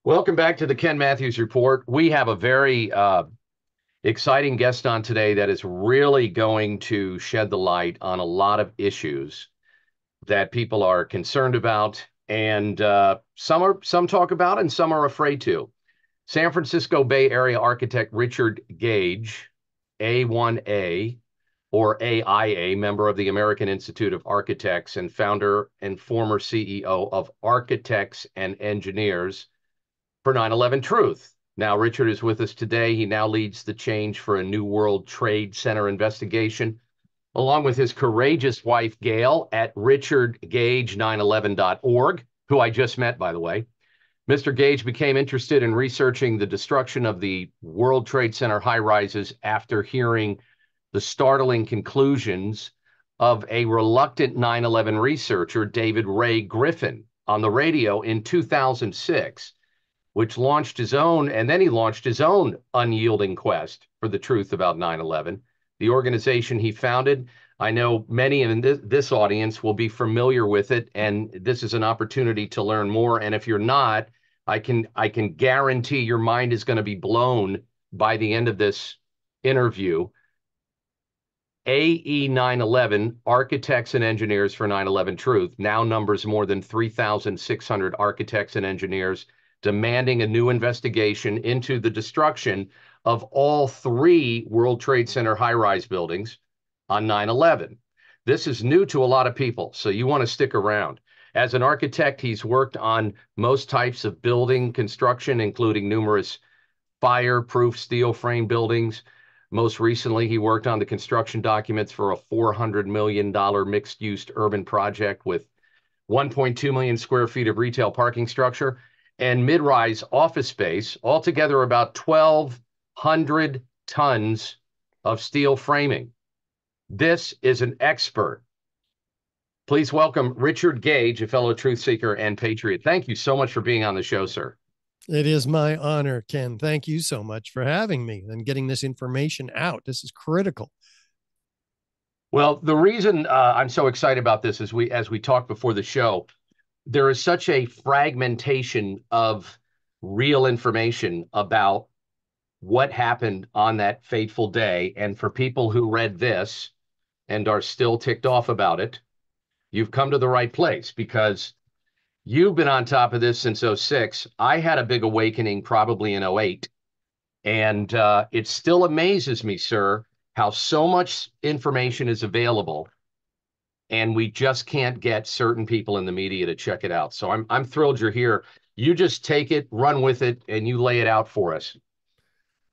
Welcome back to the Ken Matthews Report. We have a very exciting guest on today that is really going to shed the light on a lot of issues that people are concerned about, and some talk about and some are afraid to. San Francisco Bay Area architect Richard Gage, A1A or AIA, member of the American Institute of Architects and founder and former CEO of Architects and Engineers for 9/11 Truth. Now, Richard is with us today. He now leads the Change for a New World Trade Center investigation, along with his courageous wife, Gail, at richardgage911.org, who I just met, by the way. Mr. Gage became interested in researching the destruction of the World Trade Center high rises after hearing the startling conclusions of a reluctant 9/11 researcher, David Ray Griffin, on the radio in 2006. Which launched his own, and then he launched his own unyielding quest for the truth about 9/11. The organization he founded, I know many in this audience will be familiar with it, and this is an opportunity to learn more. And if you're not, I can guarantee your mind is going to be blown by the end of this interview. AE 9/11, Architects and Engineers for 9/11 Truth, now numbers more than 3,600 architects and engineers, demanding a new investigation into the destruction of all three World Trade Center high-rise buildings on 9/11. This is new to a lot of people, so you want to stick around. As an architect, he's worked on most types of building construction, including numerous fireproof steel frame buildings. Most recently, he worked on the construction documents for a $400 million mixed-use urban project with 1.2 million square feet of retail parking structure and mid-rise office space, altogether about 1,200 tons of steel framing. This is an expert. Please welcome Richard Gage, a fellow truth seeker and patriot. Thank you so much for being on the show, sir. It is my honor, Ken. Thank you so much for having me and getting this information out. This is critical. Well, the reason I'm so excited about this is as we talked before the show, there is such a fragmentation of real information about what happened on that fateful day. And for people who read this and are still ticked off about it, you've come to the right place because you've been on top of this since '06. I had a big awakening probably in '08. And it still amazes me, sir, how so much information is available and we just can't get certain people in the media to check it out. So I'm thrilled you're here. You just take it, run with it, and you lay it out for us.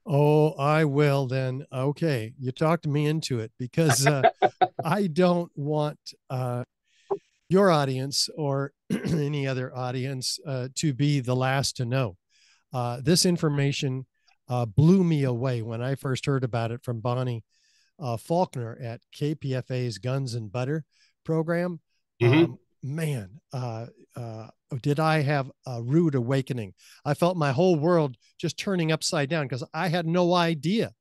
Oh, I will then. Okay. You talked me into it because I don't want your audience or any other audience to be the last to know. This information blew me away when I first heard about it from Bonnie Faulkner at KPFA's Guns and Butter program. Mm-hmm. Man, did I have a rude awakening. I felt my whole world just turning upside down because I had no idea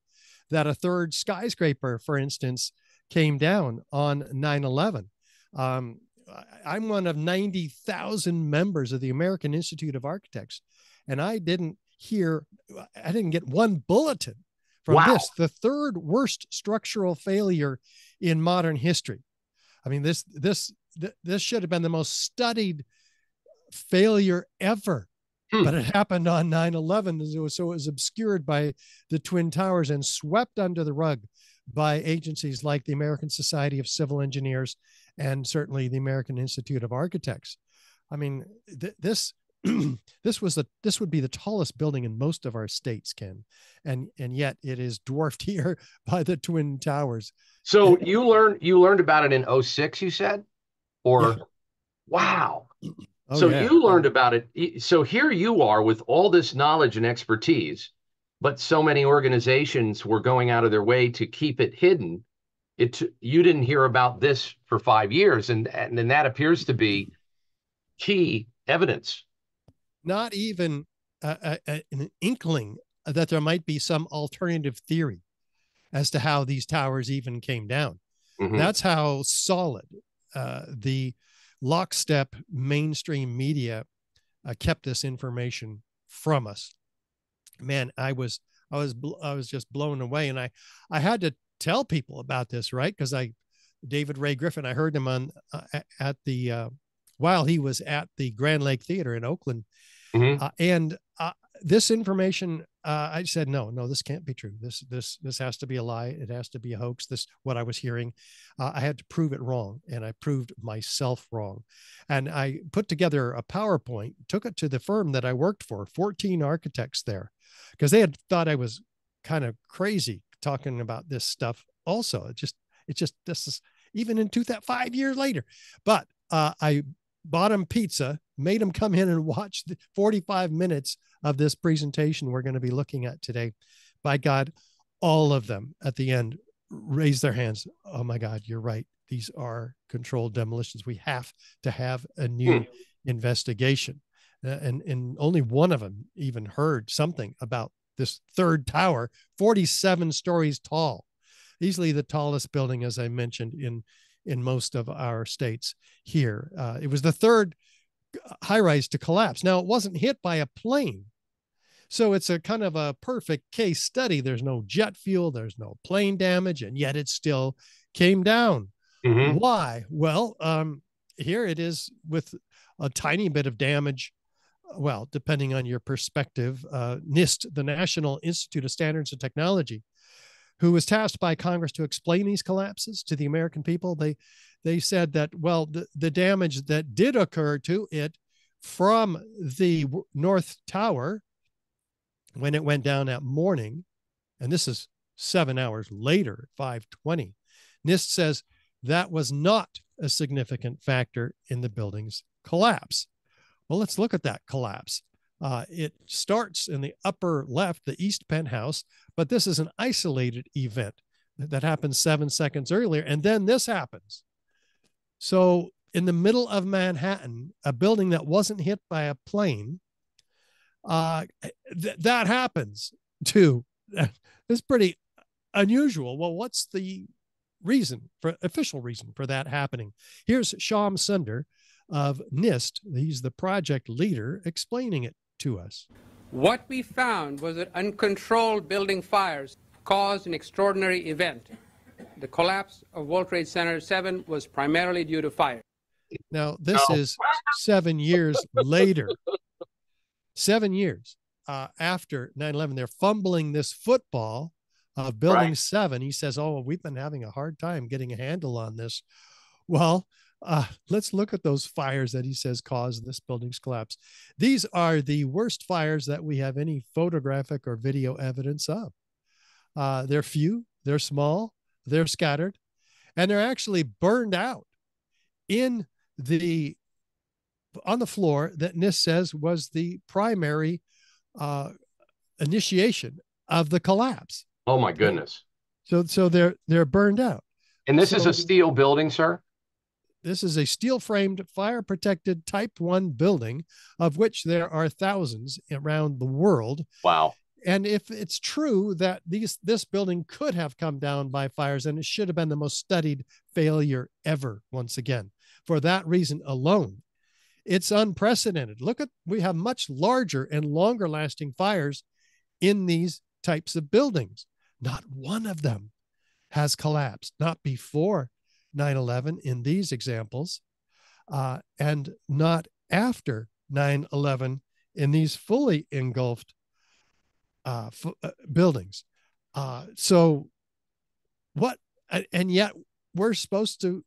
that a third skyscraper, for instance, came down on 9/11. I'm one of 90,000 members of the American Institute of Architects, and I didn't get one bulletin from Wow. the third worst structural failure in modern history. I mean, this should have been the most studied failure ever, but it happened on 9/11. So it was obscured by the Twin Towers and swept under the rug by agencies like the American Society of Civil Engineers and certainly the American Institute of Architects. I mean, this would be the tallest building in most of our states, Ken, and yet it is dwarfed here by the Twin Towers. So you learned about it in '06, you said? Or yeah. Wow. Oh, So yeah. you learned about it. So here you are with all this knowledge and expertise, but so many organizations were going out of their way to keep it hidden. You didn't hear about this for 5 years, and that appears to be key evidence. Not even an inkling that there might be some alternative theory as to how these towers even came down. Mm-hmm. That's how solid the lockstep mainstream media kept this information from us. Man, I was just blown away, and I had to tell people about this, right? Because David Ray Griffin, I heard him on at the while he was at the Grand Lake Theater in Oakland, Mm-hmm. and this information, I said, no, this can't be true. This has to be a lie. It has to be a hoax. This what I was hearing. I had to prove it wrong, and I proved myself wrong. And I put together a PowerPoint, took it to the firm that I worked for, 14 architects there, because they had thought I was kind of crazy talking about this stuff. Also, this is even in 5 years later. But I bought them pizza, made them come in and watch the 45 minutes of this presentation we're going to be looking at today. By God, all of them at the end raised their hands. Oh my God, you're right. These are controlled demolitions. We have to have a new investigation. And only one of them even heard something about this third tower, 47 stories tall, easily the tallest building, as I mentioned, in most of our states here. It was the third high rise to collapse. Now, it wasn't hit by a plane. So it's a kind of a perfect case study. There's no jet fuel, there's no plane damage, and yet it still came down. Mm-hmm. Why? Well, here it is with a tiny bit of damage. Well, depending on your perspective, NIST, the National Institute of Standards and Technology, who was tasked by Congress to explain these collapses to the American people, they said that, well, the damage that did occur to it from the North Tower when it went down that morning, and this is 7 hours later, 5:20, NIST says that was not a significant factor in the building's collapse. Well, let's look at that collapse. It starts in the upper left, the east penthouse, but this is an isolated event that happened 7 seconds earlier, and then this happens. So in the middle of Manhattan, a building that wasn't hit by a plane, that happens too. It's pretty unusual. Well, what's the official reason for that happening? Here's Shyam Sunder of NIST. He's the project leader explaining it to us. What we found was that uncontrolled building fires caused an extraordinary event. The collapse of World Trade Center 7 was primarily due to fire. Now, this is 7 years later. 7 years after 9/11, they're fumbling this football of Building 7. He says, oh, we've been having a hard time getting a handle on this. Well, let's look at those fires that he says caused this building's collapse. These are the worst fires that we have any photographic or video evidence of. They're few, they're small, they're scattered, and they're actually burned out on the floor that NIST says was the primary initiation of the collapse. Oh my goodness. So they're burned out. And this is a steel building, sir? This is a steel-framed, fire-protected Type 1 building, of which there are thousands around the world. Wow. And if it's true that this building could have come down by fires, and it should have been the most studied failure ever, once again. For that reason alone, it's unprecedented. We have much larger and longer lasting fires in these types of buildings. Not one of them has collapsed, not before 9/11 in these examples, and not after 9/11 in these fully engulfed buildings. So what, and yet we're supposed to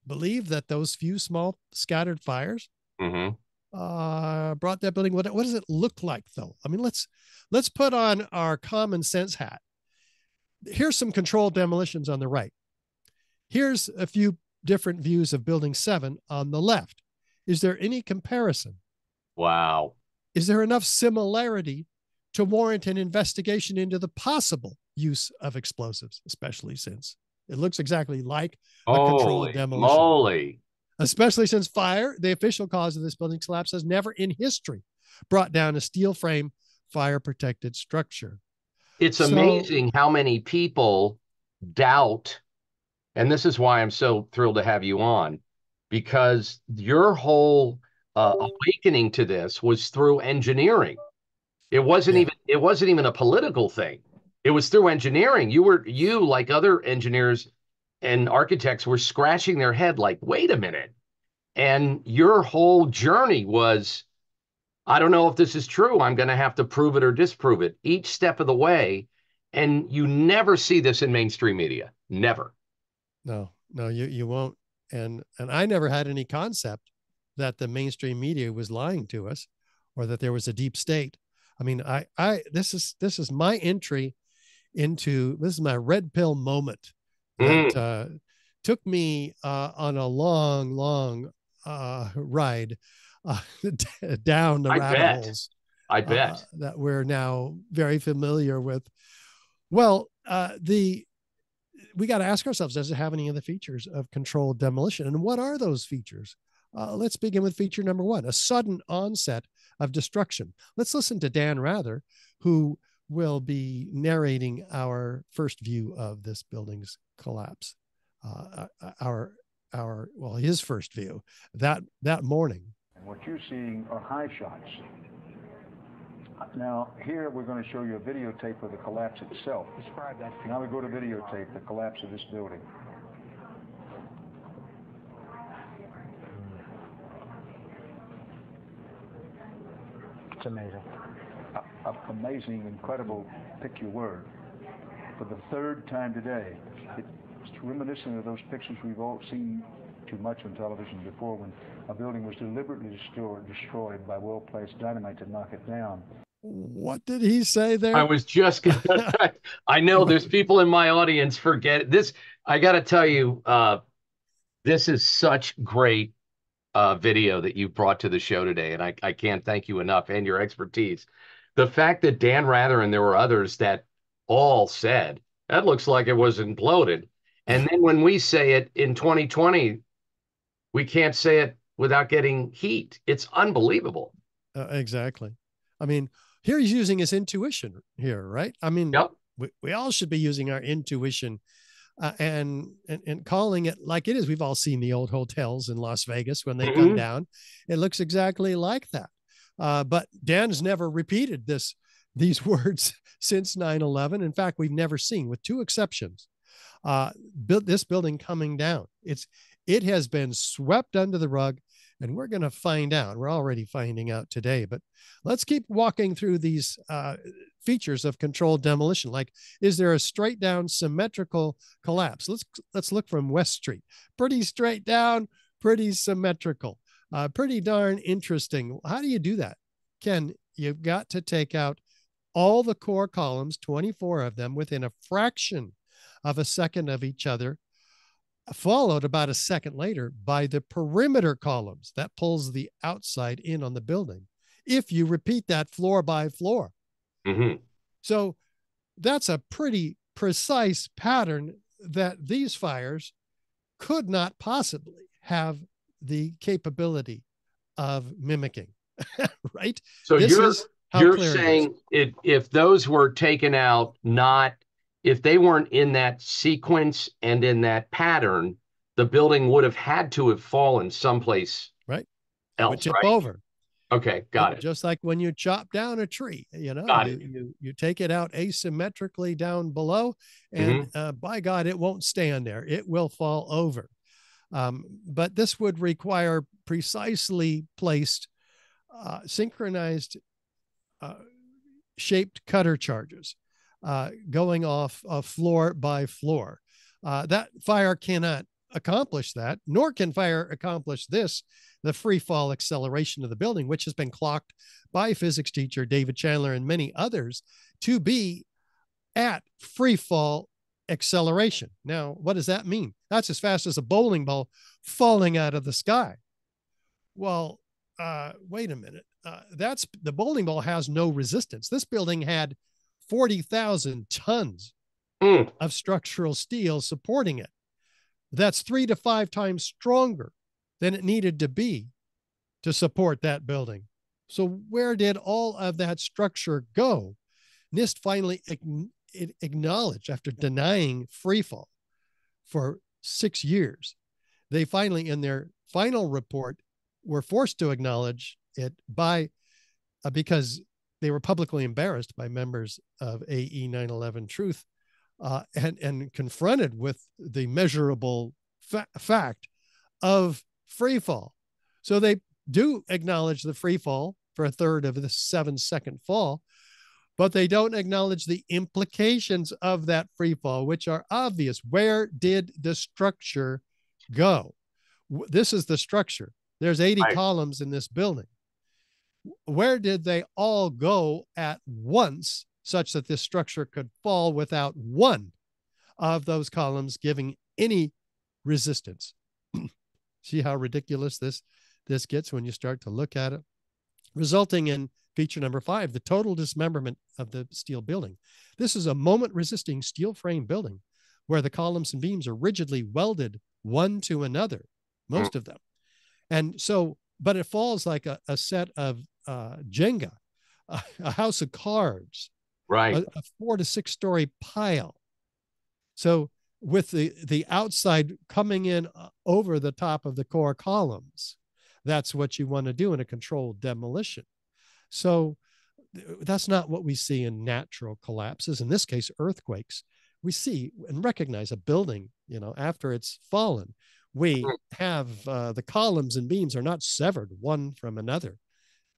believe that those few small scattered fires brought that building. What does it look like, though? I mean, let's put on our common sense hat. Here's some controlled demolitions on the right. Here's a few different views of Building 7 on the left. Is there any comparison? Wow. Is there enough similarity to warrant an investigation into the possible use of explosives, especially since it looks exactly like a controlled demolition? Moly. Especially since fire, the official cause of this building's collapse, has never in history brought down a steel frame fire-protected structure. It's amazing how many people doubt, and this is why I'm so thrilled to have you on, because your whole awakening to this was through engineering. Yeah. It wasn't even a political thing. It was through engineering. You like other engineers and architects were scratching their head like, wait a minute. And your whole journey was, I don't know if this is true. I'm going to have to prove it or disprove it each step of the way. And you never see this in mainstream media. Never. No, no, you won't. And I never had any concept that the mainstream media was lying to us or that there was a deep state. I mean, this is my entry into, this is my red pill moment that Mm, took me on a long ride uh, down the I rabbit bet. holes I bet. that we're now very familiar with. Well, the we got to ask ourselves, does it have any of the features of controlled demolition? And what are those features? Let's begin with feature number one, a sudden onset of destruction. Let's listen to Dan Rather, who will be narrating our first view of this building's collapse. His first view that morning. And what you're seeing are high shots. Now, here we're going to show you a videotape of the collapse itself. Describe that. Now we go to videotape, the collapse of this building. It's amazing. Amazing, incredible, pick your word. For the third time today, it's reminiscent of those pictures we've all seen too much on television before, when a building was deliberately destroyed by well-placed dynamite to knock it down. What did he say there? I was just gonna, I know there's people in my audience forget this. I got to tell you, this is such great video that you brought to the show today, and I can't thank you enough, and your expertise. The fact that Dan Rather and there were others that all said that looks like it was imploded, and then when we say it in 2020, we can't say it without getting heat. It's unbelievable. Exactly. I mean, here he's using his intuition here, right? I mean, Yep. we all should be using our intuition and calling it like it is. We've all seen the old hotels in Las Vegas when they come down. It looks exactly like that. But Dan's never repeated these words since 9/11. In fact, we've never seen, with two exceptions, this building coming down. It has been swept under the rug, and we're going to find out. We're already finding out today, but let's keep walking through these features of controlled demolition. Like, is there a straight down symmetrical collapse? Let's look from West Street. Pretty straight down, pretty symmetrical, pretty darn interesting. How do you do that? Ken, you've got to take out all the core columns, 24 of them, within a fraction of a second of each other, followed about a second later by the perimeter columns that pulls the outside in on the building, if you repeat that floor by floor. Mm-hmm. So that's a pretty precise pattern that these fires could not possibly have the capability of mimicking, right? So This you're saying if those were taken out, if they weren't in that sequence and in that pattern, the building would have had to have fallen someplace right else, would tip right? over. Okay, got it. Just like when you chop down a tree, Got it. you take it out asymmetrically down below, and by God, it won't stand there. It will fall over. But this would require precisely placed, synchronized, shaped cutter charges going off floor by floor. That fire cannot accomplish that, nor can fire accomplish the free fall acceleration of the building, which has been clocked by physics teacher David Chandler and many others to be at free fall acceleration. Now, what does that mean? That's as fast as a bowling ball falling out of the sky. Well, wait a minute. The bowling ball has no resistance. This building had 40,000 tons of structural steel supporting it. That's 3 to 5 times stronger than it needed to be to support that building. So where did all of that structure go? NIST finally acknowledged, after denying free fall for 6 years, they finally, in their final report, were forced to acknowledge it because they were publicly embarrassed by members of AE 9/11 Truth, and confronted with the measurable fact of free fall. So they do acknowledge the free fall for a third of the 7-second fall, but they don't acknowledge the implications of that free fall, which are obvious. Where did the structure go? This is the structure. There's 80 columns in this building. Where did they all go at once such that this structure could fall without one of those columns giving any resistance? See how ridiculous this gets when you start to look at it, resulting in feature number 5, the total dismemberment of the steel building. This is a moment resisting steel frame building where the columns and beams are rigidly welded one to another, most of them. And so, but it falls like a set of Jenga, a house of cards, right? A 4 to 6 story pile. So with the outside coming in over the top of the core columns, that's what you want to do in a controlled demolition. So that's not what we see in natural collapses. In this case, earthquakes. We see and recognize a building, after it's fallen. We have the columns and beams are not severed one from another.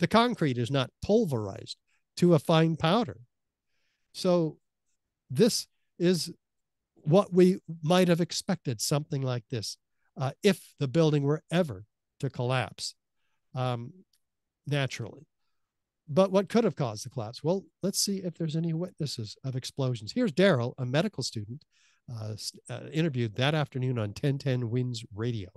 The concrete is not pulverized to a fine powder. So this is what we might have expected, something like this, if the building were ever to collapse naturally. But what could have caused the collapse? Well, let's see if there's any witnesses of explosions. Here's Daryl, a medical student, interviewed that afternoon on 1010 Winds Radio.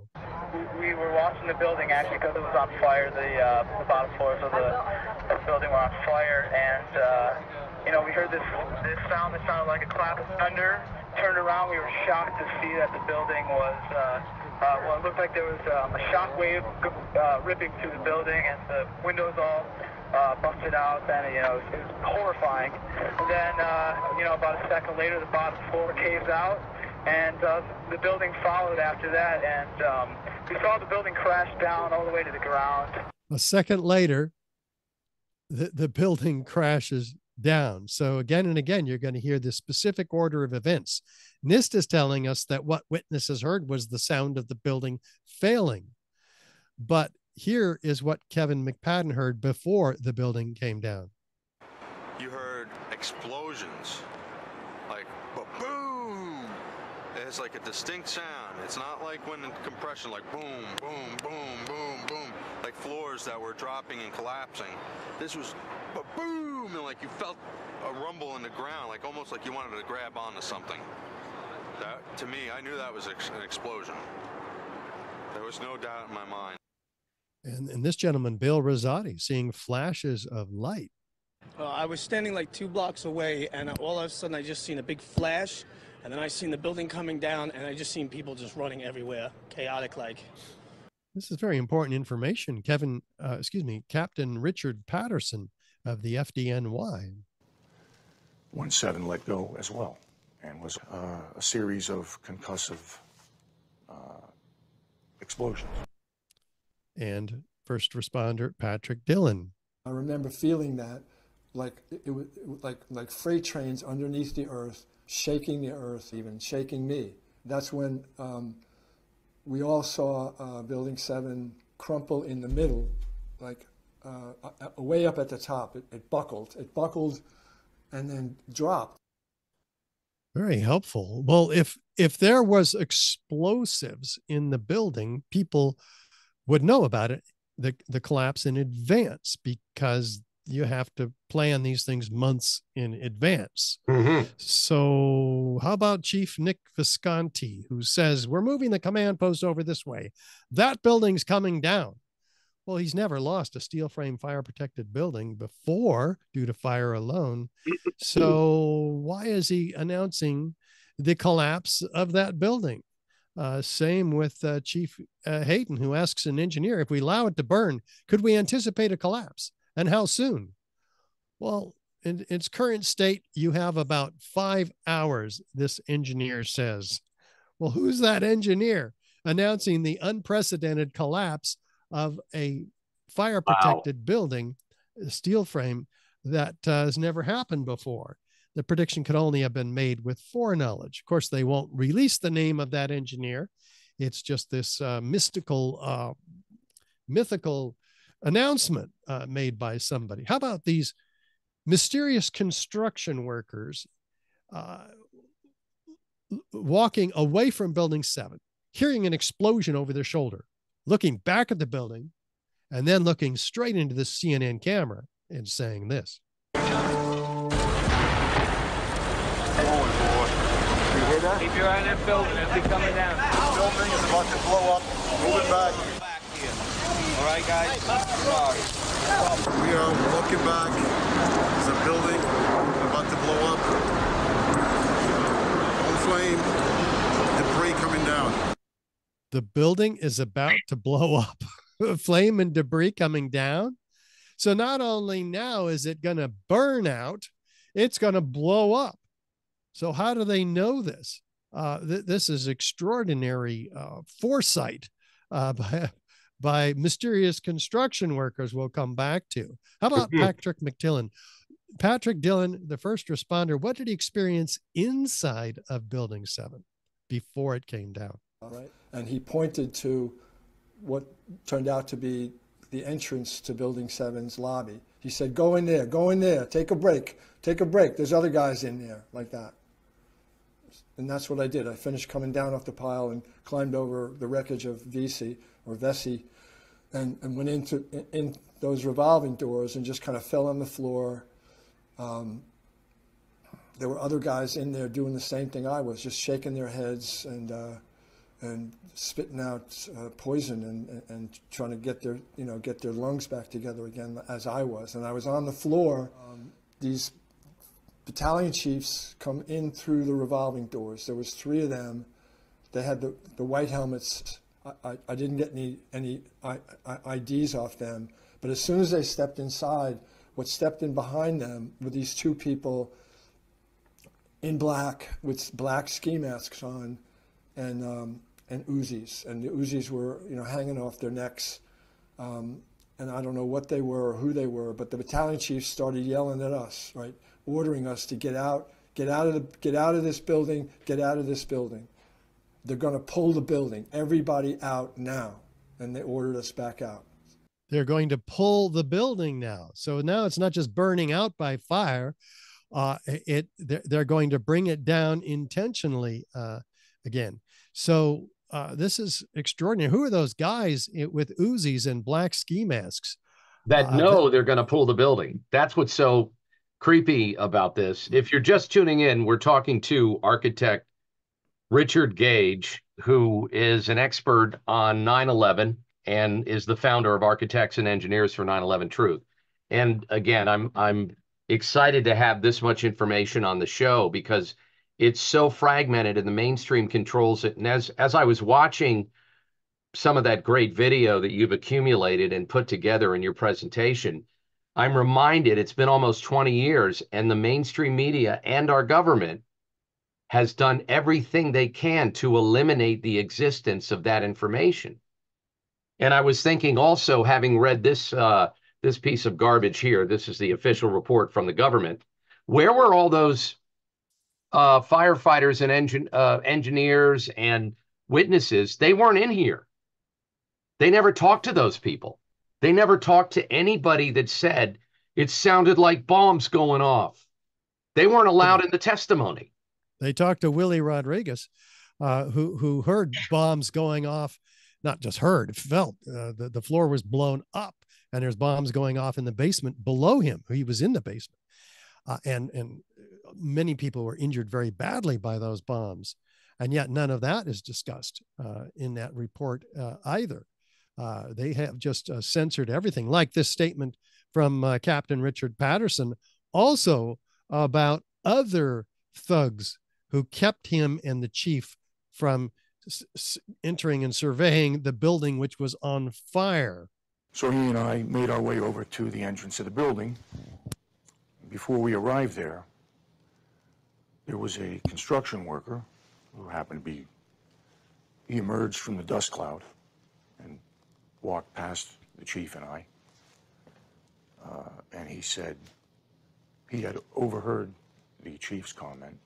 We were watching the building actually because it was on fire. The bottom floors of the building were on fire, and we heard this sound that sounded like a clap of thunder. Turned around, we were shocked to see that the building was, it looked like there was a shock wave ripping through the building, and the windows all busted out, and it was horrifying. And then, about a second later, the bottom floor caves out, and the building followed after that, and we saw the building crash down all the way to the ground. A second later, the building crashes down. So again and again, you're going to hear the specific order of events. NIST is telling us that what witnesses heard was the sound of the building failing. But here is what Kevin McPadden heard before the building came down. You heard explosions, like boom. It's like a distinct sound. It's not like when in compression, like boom, boom, boom, boom, boom, like floors that were dropping and collapsing. This was boom, and like you felt a rumble in the ground, like almost like you wanted to grab onto something. That, to me, I knew that was an explosion. There was no doubt in my mind. And this gentleman, Bill Rosati, seeing flashes of light. I was standing like 2 blocks away, and all of a sudden I just seen a big flash, and then I seen the building coming down, and I just seen people just running everywhere, chaotic like. This is very important information. Captain Richard Patterson of the FDNY. 1-7 let go as well, and was a series of concussive explosions. And first responder Patrick Dillon. I remember feeling that, like it was like freight trains underneath the earth, shaking the earth, even shaking me. That's when we all saw Building 7 crumple in the middle, like way up at the top. It buckled, and then dropped. Very helpful. Well, if there was explosives in the building, people would know about it, the collapse in advance, because you have to plan these things months in advance. Mm-hmm. So how about Chief Nick Visconti, who says, we're moving the command post over this way. That building's coming down. Well, he's never lost a steel frame fire protected building before due to fire alone. So why is he announcing the collapse of that building? Same with Chief Hayden, who asks an engineer, if we allow it to burn, could we anticipate a collapse, and how soon? Well, in its current state, you have about 5 hours, this engineer says. Well, who's that engineer announcing the unprecedented collapse of a fire-protected building, steel frame, that has never happened before. The prediction could only have been made with foreknowledge. Of course, they won't release the name of that engineer. It's just this mythical announcement made by somebody. How about these mysterious construction workers walking away from Building 7, hearing an explosion over their shoulder, looking back at the building, and then looking straight into the CNN camera and saying this. Keep your eye on that building. It'll be coming down. The building is about to blow up. Moving back. All right, guys? Sorry. We are looking back. There's a building about to blow up. On flame. Debris coming down. The building is about to blow up. Flame and debris coming down. So not only now is it going to burn out, it's going to blow up. So how do they know this? This is extraordinary foresight by mysterious construction workers we'll come back to. How about Patrick McDillon? Patrick Dillon, the first responder, what did he experience inside of Building 7 before it came down? Right. And he pointed to what turned out to be the entrance to Building 7's lobby. He said, go in there, take a break, There's other guys in there, like that. And that's what I did. I finished coming down off the pile and climbed over the wreckage of Vesey, and went in those revolving doors and just kind of fell on the floor. There were other guys in there doing the same thing I was, just shaking their heads and spitting out poison and trying to get their lungs back together again, as I was. And I was on the floor. These battalion chiefs come in through the revolving doors. There was 3 of them. They had the white helmets. I didn't get any IDs off them. But as soon as they stepped inside, what stepped in behind them were these 2 people in black with black ski masks on, and Uzis. And the Uzis were hanging off their necks. And I don't know what they were or who they were, but the battalion chiefs started yelling at us, right? Ordering us to get out of this building. They're going to pull the building. Everybody out now. And they ordered us back out. They're going to pull the building now. So now it's not just burning out by fire. They're going to bring it down intentionally again. So this is extraordinary. Who are those guys with Uzis and black ski masks? That know they're going to pull the building. That's what's so creepy about this. If you're just tuning in, we're talking to architect Richard Gage, who is an expert on 9/11 and is the founder of Architects and Engineers for 9/11 Truth. And again, I'm excited to have this much information on the show because it's so fragmented and the mainstream controls it. And as I was watching some of that great video that you've accumulated and put together in your presentation, I'm reminded it's been almost 20 years and the mainstream media and our government has done everything they can to eliminate the existence of that information. And I was thinking also, having read this piece of garbage here, this is the official report from the government, where were all those firefighters and engineers and witnesses? They weren't in here. They never talked to those people. They never talked to anybody that said it sounded like bombs going off. They weren't allowed in the testimony. They talked to Willie Rodriguez, who heard bombs going off, not just heard, felt. The floor was blown up and there's bombs going off in the basement below him. He was in the basement. And many people were injured very badly by those bombs. And yet none of that is discussed in that report either. They have just censored everything, like this statement from Captain Richard Patterson, also about other thugs who kept him and the chief from entering and surveying the building, which was on fire. So he and I made our way over to the entrance of the building. Before we arrived there was a construction worker who happened to be, he emerged from the dust cloud and walked past the chief and I, and he said, He had overheard the chief's comment,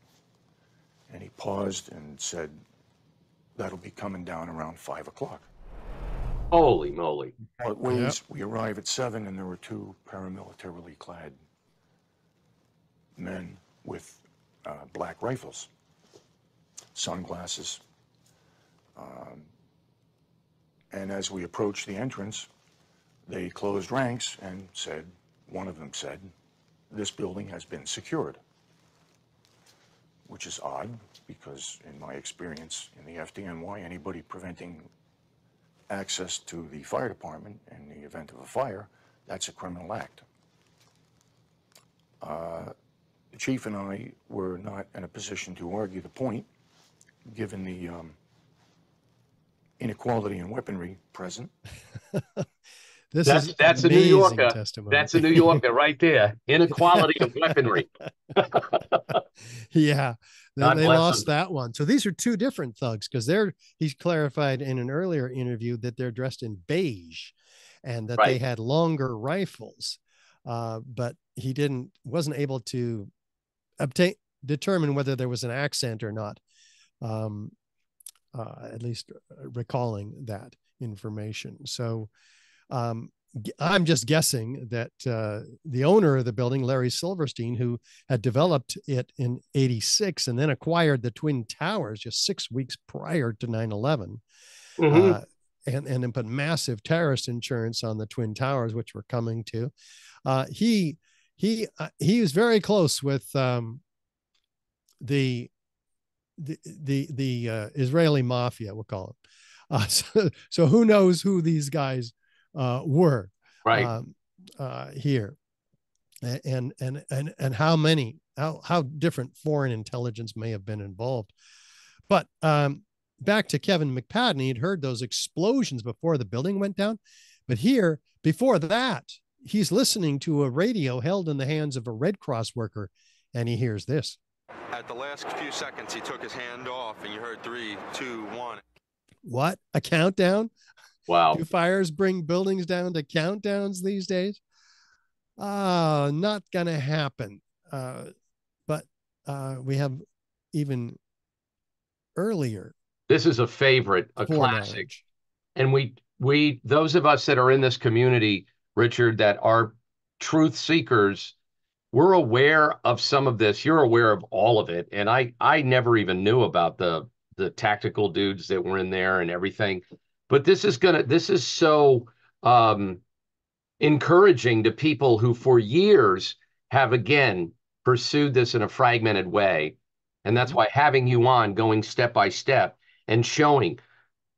and he paused and said, "That'll be coming down around 5 o'clock. Holy moly. Part ways, we arrive at 7, and there were 2 paramilitarily clad men with black rifles, sunglasses. And as we approached the entrance, they closed ranks and said, one of them said, "This building has been secured," which is odd because in my experience in the FDNY, anybody preventing access to the fire department in the event of a fire, that's a criminal act. The chief and I were not in a position to argue the point, given the inequality in weaponry present. That's a New Yorker. Testimony. That's a New Yorker right there. Inequality of weaponry. Yeah, they lost them. that one. So these are 2 different thugs, because he's clarified in an earlier interview that they're dressed in beige and that they had longer rifles. But he wasn't able to determine whether there was an accent or not. At least recalling that information. So I'm just guessing that the owner of the building, Larry Silverstein, who had developed it in '86 and then acquired the Twin Towers just 6 weeks prior to 9/11, and then put massive terrorist insurance on the Twin Towers, which we're coming to. He was very close with the Israeli mafia, we'll call it. So who knows who these guys were here, and how different foreign intelligence may have been involved. But back to Kevin McPadden, he'd heard those explosions before the building went down, but here, before that, he's listening to a radio held in the hands of a Red Cross worker, and he hears this. At the last few seconds, he took his hand off, and you heard 3, 2, 1. What? A countdown? Wow. Do fires bring buildings down to countdowns these days? Not going to happen. But we have even earlier. This is a favorite, a classic. And we, those of us that are in this community, Richard, that are truth seekers, we're aware of some of this. You're aware of all of it. And I never even knew about the tactical dudes that were in there and everything. But this is so encouraging to people who for years have, again, pursued this in a fragmented way. And that's why having you on, going step by step and showing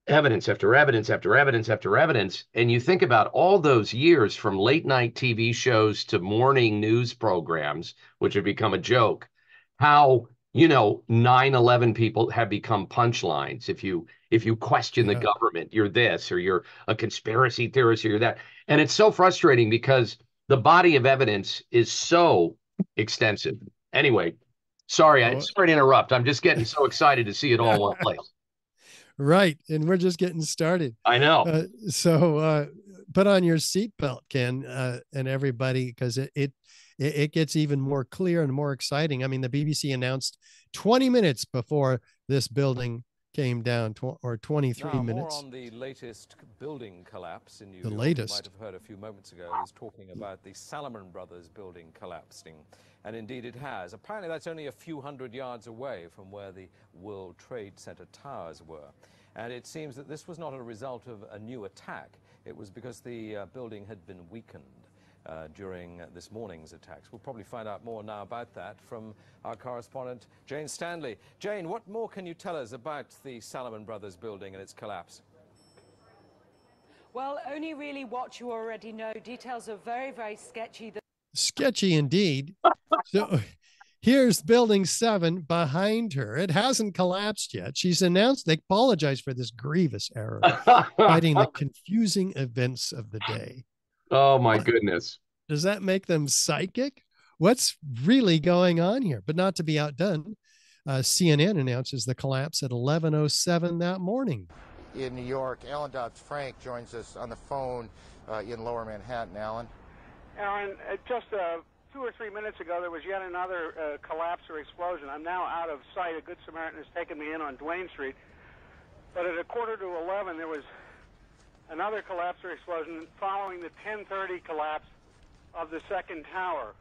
evidence after evidence after evidence after evidence. And you think about all those years from late night TV shows to morning news programs, which have become a joke, how, 9/11 people have become punchlines. If you question the government, you're this, or you're a conspiracy theorist, or you're that. And it's so frustrating because the body of evidence is so extensive. Anyway, sorry to interrupt. I'm just getting so excited to see it all in one place. Right. And we're just getting started. I know. So put on your seatbelt, Ken, and everybody, because it gets even more clear and more exciting. I mean, the BBC announced 20 minutes before this building came down, or 23 minutes. More on the latest building collapse in New York. The latest. You might have heard a few moments ago, I was talking about the Salomon Brothers building collapsing. And indeed it has. Apparently that's only a few hundred yards away from where the World Trade Center towers were. And it seems that this was not a result of a new attack. It was because the building had been weakened during this morning's attacks. We'll probably find out more now about that from our correspondent, Jane Stanley. Jane, what more can you tell us about the Salomon Brothers building and its collapse? Well, only really what you already know. Details are very, very sketchy. Sketchy indeed. So here's building 7 behind her. It hasn't collapsed yet. She's announced they apologize for this grievous error, citing the confusing events of the day. Oh my goodness. Does that make them psychic? What's really going on here? But not to be outdone, CNN announces the collapse at 11:07 that morning. In New York, Alan Dobbs-Frank joins us on the phone in Lower Manhattan. Alan? Aaron, just a 2 or 3 minutes ago, there was yet another collapse or explosion. I'm now out of sight. A Good Samaritan has taken me in on Duane Street. But at 11:15, there was another collapse or explosion following the 10:30 collapse of the second tower.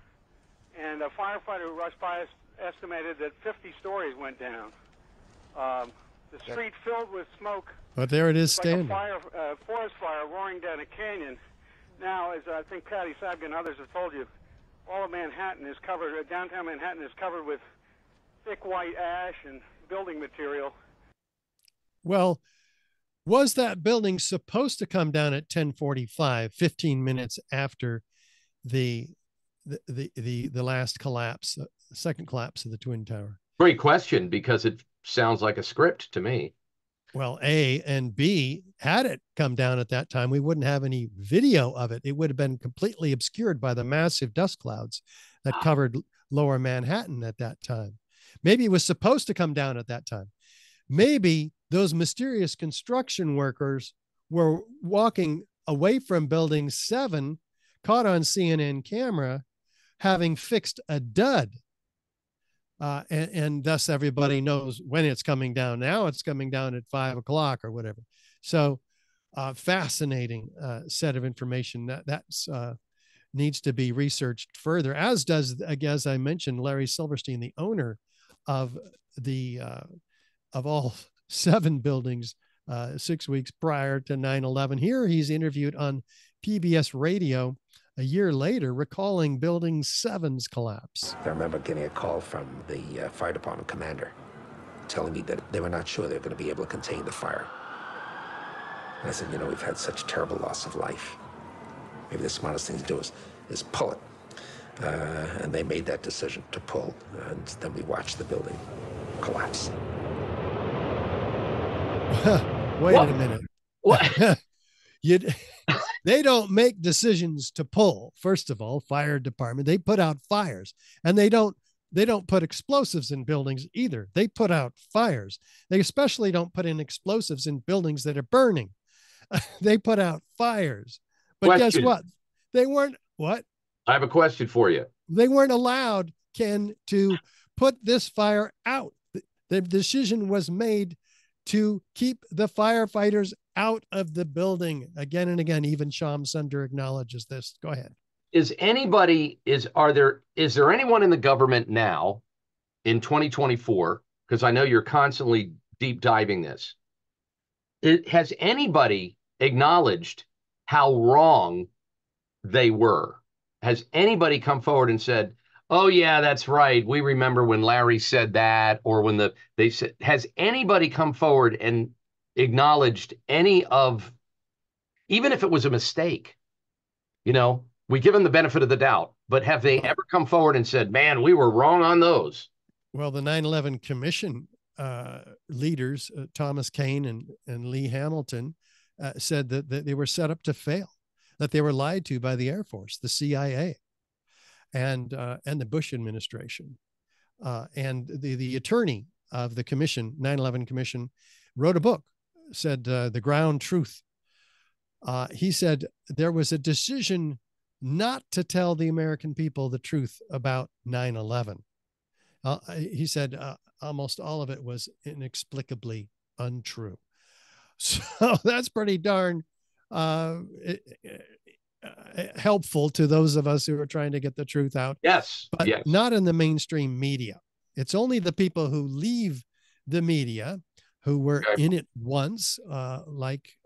And a firefighter who rushed by us estimated that 50 stories went down. The street filled with smoke. But there it is, like standing. a forest fire roaring down a canyon. Now, as I think Patty Sabga and others have told you, all of Manhattan is covered, downtown Manhattan is covered with thick white ash and building material. Well, was that building supposed to come down at 10:45, 15 minutes after the last collapse, second collapse of the Twin Tower? Great question, because it sounds like a script to me. Well, A, and B, had it come down at that time, we wouldn't have any video of it. It would have been completely obscured by the massive dust clouds that covered lower Manhattan at that time. Maybe it was supposed to come down at that time. Maybe those mysterious construction workers were walking away from building 7, caught on CNN camera, having fixed a dud. And thus everybody knows when it's coming down. Now it's coming down at 5 o'clock or whatever. So fascinating set of information that's needs to be researched further, as does, as I mentioned, Larry Silverstein, the owner of of all 7 buildings 6 weeks prior to 9/11. Here he's interviewed on PBS radio a year later, recalling Building 7's collapse. I remember getting a call from the fire department commander telling me that they were not sure they were going to be able to contain the fire. And I said, you know, we've had such terrible loss of life. Maybe the smartest thing to do is pull it. And they made that decision to pull, and then we watched the building collapse. Wait a minute. What? They don't make decisions to pull. First of all, fire department, they put out fires, and they don't put explosives in buildings either. They put out fires. They especially don't put in explosives in buildings that are burning. They put out fires. But guess what? They weren't, what? I have a question for you. They weren't allowed, Ken, to put this fire out. The decision was made to keep the firefighters out of the building again and again. Even Sham Sunder acknowledges this. Go ahead. Is there anyone in the government now in 2024, because I know you're constantly deep diving this, has anybody acknowledged how wrong they were? Has anybody come forward and said, oh yeah, that's right, we remember when Larry said that, or when they said, has anybody come forward and acknowledged any of, even if it was a mistake, you know, we give them the benefit of the doubt, but have they ever come forward and said, man, we were wrong on those? Well, the 9/11 Commission leaders, Thomas Kean and Lee Hamilton, said that they were set up to fail, that they were lied to by the Air Force, the CIA, and the Bush administration. And the attorney of the commission, 9/11 Commission, wrote a book, said The Ground Truth. He said there was a decision not to tell the American people the truth about 9/11. He said almost all of it was inexplicably untrue. So that's pretty darn helpful to those of us who are trying to get the truth out. Yes, but yes. Not in the mainstream media. It's only the people who leave the media, who were in it once, like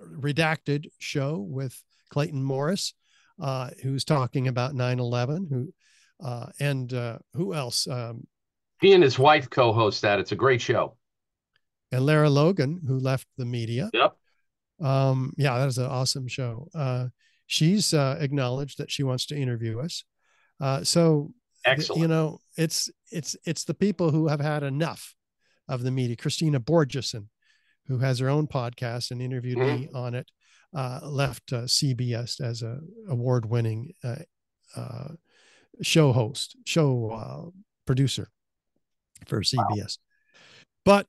Redacted show with Clayton Morris, who's talking about 9/11, who else? He and his wife co-host that. It's a great show. And Lara Logan, who left the media. Yep. Yeah, that is an awesome show. She's acknowledged that she wants to interview us. So excellent. You know, it's the people who have had enough of the media. Christina Borgeson, who has her own podcast and interviewed me on it, left CBS as a award-winning show producer for CBS. But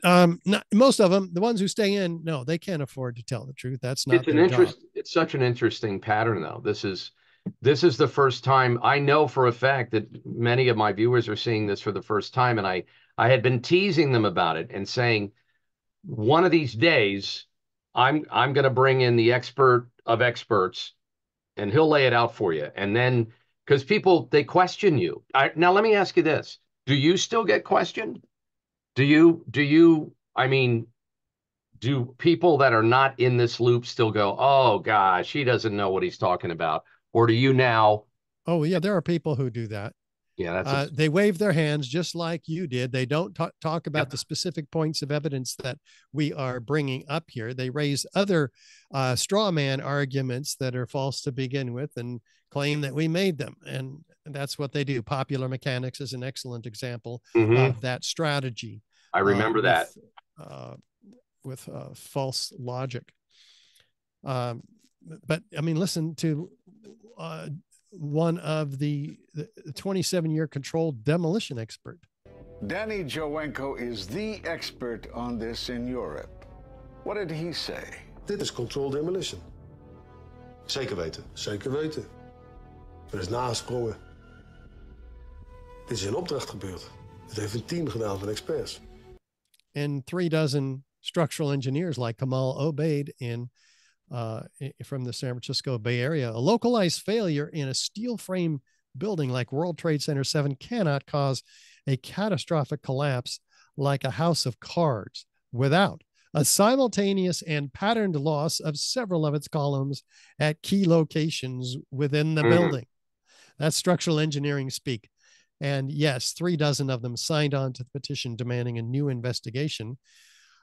most of them, the ones who stay in, no, they can't afford to tell the truth. That's not their job. It's such an interesting pattern, though. This is, this is the first time I know for a fact that many of my viewers are seeing this for the first time. And I had been teasing them about it and saying, one of these days, I'm going to bring in the expert of experts and he'll lay it out for you. And then, because people, they question you. Now, let me ask you this. Do you still get questioned? I mean, do people that are not in this loop still go, oh gosh, he doesn't know what he's talking about? Or do you now? Oh, yeah, there are people who do that. Yeah, they wave their hands just like you did. They don't talk about Yep. the specific points of evidence that we are bringing up here. They raise other straw man arguments that are false to begin with and claim that we made them. And that's what they do. Popular mechanics is an excellent example of that strategy. I remember that. With false logic. But I mean, listen to one of the 27-year controlled demolition expert. Danny Jowenko is the expert on this in Europe. What did he say? Dit is controlled demolition. Zeker weten. Zeker weten. Er is nagesprongen. Dit is in opdracht gebeurd. Dit heeft een team gedaan van experts. And 36 structural engineers like Kamal Obeid from the San Francisco Bay Area. A localized failure in a steel frame building like World Trade Center 7 cannot cause a catastrophic collapse like a house of cards without a simultaneous and patterned loss of several of its columns at key locations within the building. That's structural engineering speak. And yes, 36 of them signed on to the petition demanding a new investigation.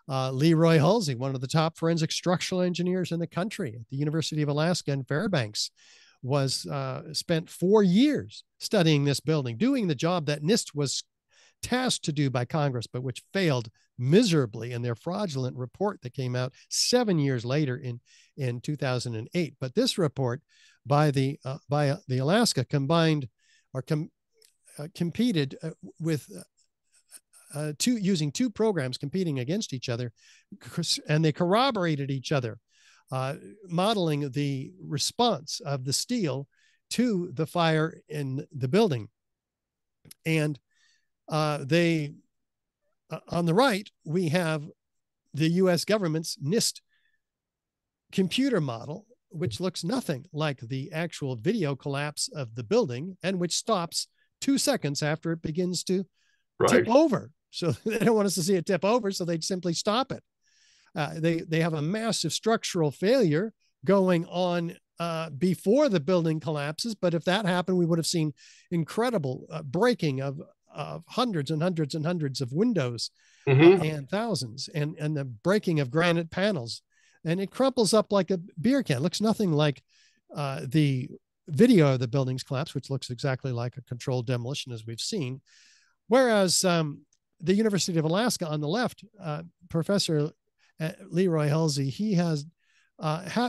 Leroy Halsey, one of the top forensic structural engineers in the country at the University of Alaska in Fairbanks, was spent 4 years studying this building, doing the job that NIST was tasked to do by Congress, but which failed miserably in their fraudulent report that came out 7 years later in 2008. But this report by the Alaska competed with using two programs competing against each other, and they corroborated each other, modeling the response of the steel to the fire in the building. And they, on the right, we have the US government's NIST computer model, which looks nothing like the actual video collapse of the building and which stops 2 seconds after it begins to tip over. So they don't want us to see it tip over, so they simply stop it. They have a massive structural failure going on before the building collapses. But if that happened, we would have seen incredible breaking of hundreds and hundreds and hundreds of windows and thousands, and the breaking of granite panels. And it crumples up like a beer can. It looks nothing like the video of the building's collapse, which looks exactly like a controlled demolition as we've seen. Whereas the University of Alaska on the left, Professor Leroy Halsey, he has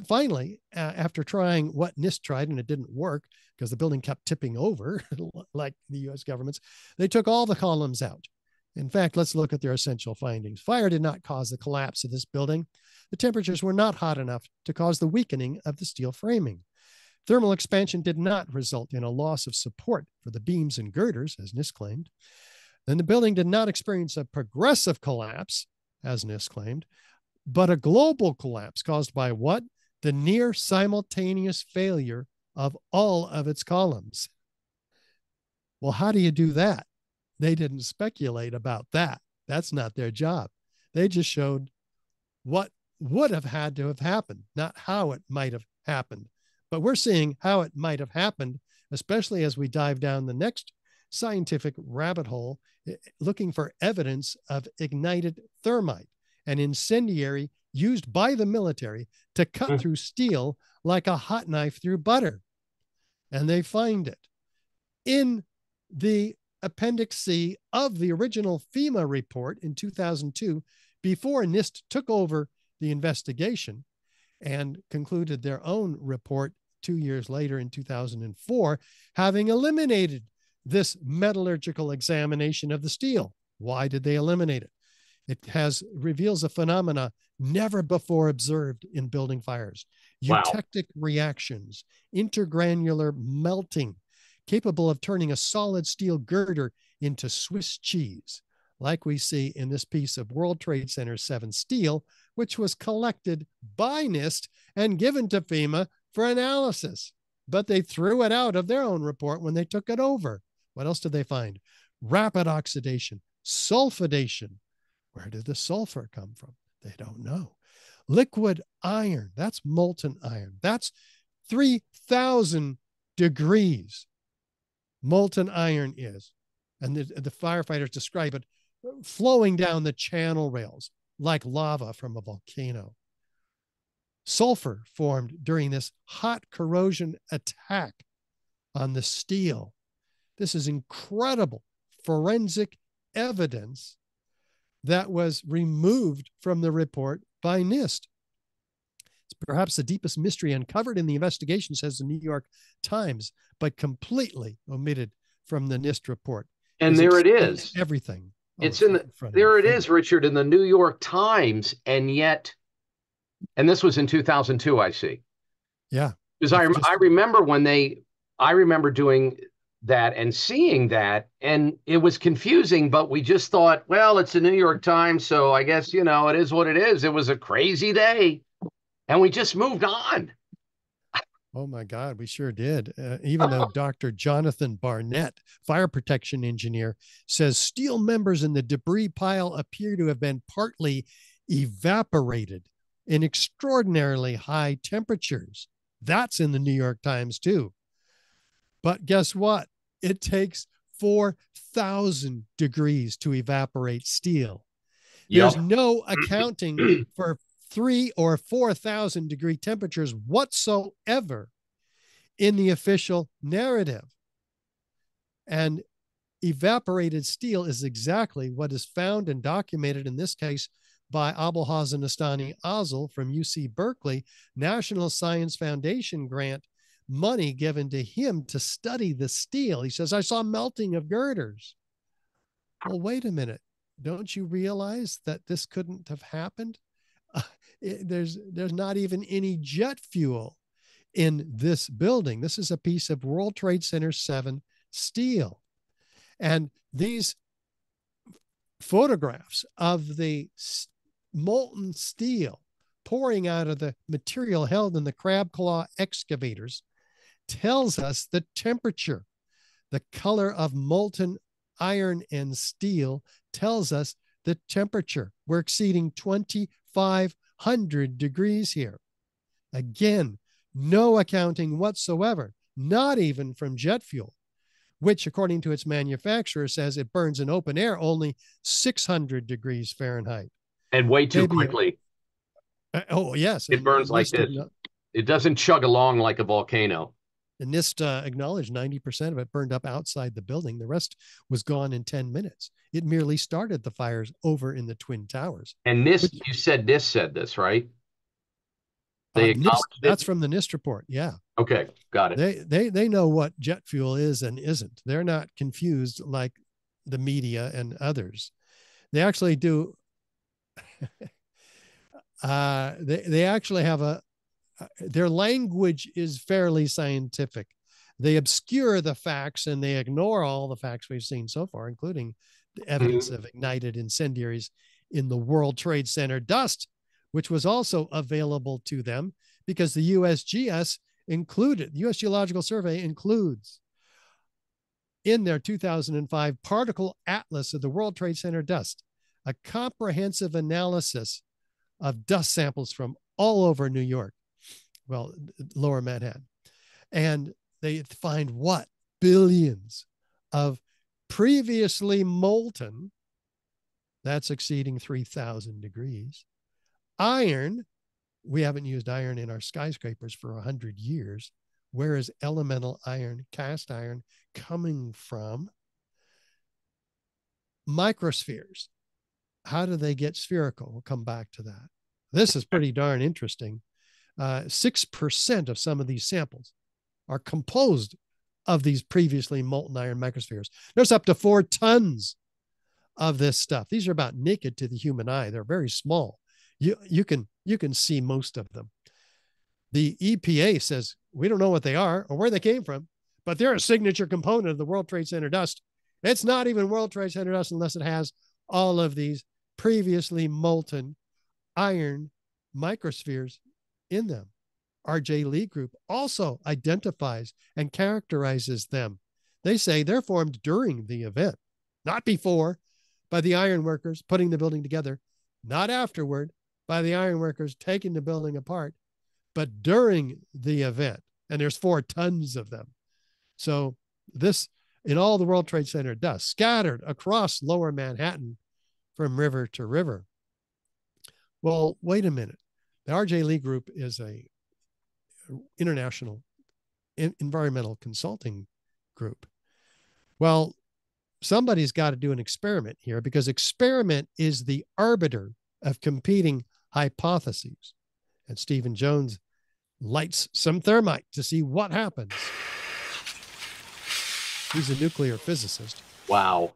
finally, after trying what NIST tried and it didn't work because the building kept tipping over like the US government's, they took all the columns out. In fact, let's look at their essential findings. Fire did not cause the collapse of this building. The temperatures were not hot enough to cause the weakening of the steel framing. Thermal expansion did not result in a loss of support for the beams and girders, as NIST claimed. Then the building did not experience a progressive collapse, as NIST claimed, but a global collapse caused by what? The near simultaneous failure of all of its columns. Well, how do you do that? They didn't speculate about that. That's not their job. They just showed what would have had to have happened, not how it might have happened. But we're seeing how it might have happened, especially as we dive down the next scientific rabbit hole, looking for evidence of ignited thermite, an incendiary used by the military to cut through steel like a hot knife through butter. And they find it in the Appendix C of the original FEMA report in 2002, before NIST took over the investigation and concluded their own report 2 years later in 2004, having eliminated this metallurgical examination of the steel. Why did they eliminate it? It reveals a phenomena never before observed in building fires. Wow. eutectic reactions, intergranular melting, capable of turning a solid steel girder into Swiss cheese, like we see in this piece of World Trade Center 7 steel, which was collected by NIST and given to FEMA for analysis. But they threw it out of their own report when they took it over. What else did they find? Rapid oxidation, sulfidation. Where did the sulfur come from? They don't know. Liquid iron, that's molten iron. That's 3,000 degrees molten iron is. And the firefighters describe it flowing down the channel rails like lava from a volcano. Sulfur formed during this hot corrosion attack on the steel. This is incredible forensic evidence that was removed from the report by NIST. It's perhaps the deepest mystery uncovered in the investigation, says the New York Times, but completely omitted from the NIST report. And there it is. Everything. It's in there it is, Richard, in the New York Times, and yet, and this was in 2002, I see. Yeah. Because I remember I remember doing that and seeing that, and it was confusing, but we just thought, well, it's the New York Times, so I guess, it is what it is. It was a crazy day, and we just moved on. Oh my God, we sure did. Even though Dr. Jonathan Barnett, fire protection engineer, says steel members in the debris pile appear to have been partly evaporated in extraordinarily high temperatures. That's in the New York Times too. But guess what? It takes 4,000 degrees to evaporate steel. There's no accounting for 3,000 or 4,000 degree temperatures whatsoever in the official narrative. And evaporated steel is exactly what is found and documented in this case by Abulhassan Astani Azal from UC Berkeley, National Science Foundation grant money given to him to study the steel. He says, I saw melting of girders. Well, wait a minute. Don't you realize that this couldn't have happened? There's not even any jet fuel in this building. This is a piece of World Trade Center 7 steel. And these photographs of the molten steel pouring out of the material held in the crab claw excavators tells us the temperature. The color of molten iron and steel tells us the temperature. We're exceeding 2,500 degrees here. Again, no accounting whatsoever, not even from jet fuel, which according to its manufacturer says it burns in open air only 600 degrees Fahrenheit. And way too quickly. Oh, yes. It burns like this. It doesn't chug along like a volcano. The NIST acknowledged 90% of it burned up outside the building. The rest was gone in 10 minutes. It merely started the fires over in the Twin Towers. And NIST, you said NIST said this, right? They acknowledged NIST, that's from the NIST report. Yeah. Okay, got it. They know what jet fuel is and isn't. They're not confused like the media and others. They actually do. They actually have their language is fairly scientific. They obscure the facts and they ignore all the facts we've seen so far, including the evidence of ignited incendiaries in the World Trade Center dust, which was also available to them because the USGS included, the U.S. Geological Survey includes in their 2005 particle atlas of the World Trade Center dust, a comprehensive analysis of dust samples from all over New York. Well, lower Manhattan. And they find what? Billions of previously molten, that's exceeding 3,000 degrees. Iron, we haven't used iron in our skyscrapers for 100 years. Where is elemental iron, cast iron coming from? Microspheres. How do they get spherical? We'll come back to that. This is pretty darn interesting. 6% of some of these samples are composed of these previously molten iron microspheres. There's up to 4 tons of this stuff. These are about naked to the human eye. They're very small. You can see most of them. The EPA says, we don't know what they are or where they came from, but they're a signature component of the World Trade Center dust. It's not even World Trade Center dust unless it has all of these previously molten iron microspheres in them. RJ Lee Group also identifies and characterizes them. They say they're formed during the event, not before, by the iron workers putting the building together, not afterward, by the iron workers taking the building apart, but during the event. And there's 4 tons of them. So this, in all the World Trade Center dust, scattered across lower Manhattan from river to river. Well, wait a minute. The RJ Lee Group is a international environmental consulting group. Well, somebody's got to do an experiment here, because experiment is the arbiter of competing hypotheses. And Stephen Jones lights some thermite to see what happens. He's a nuclear physicist. Wow.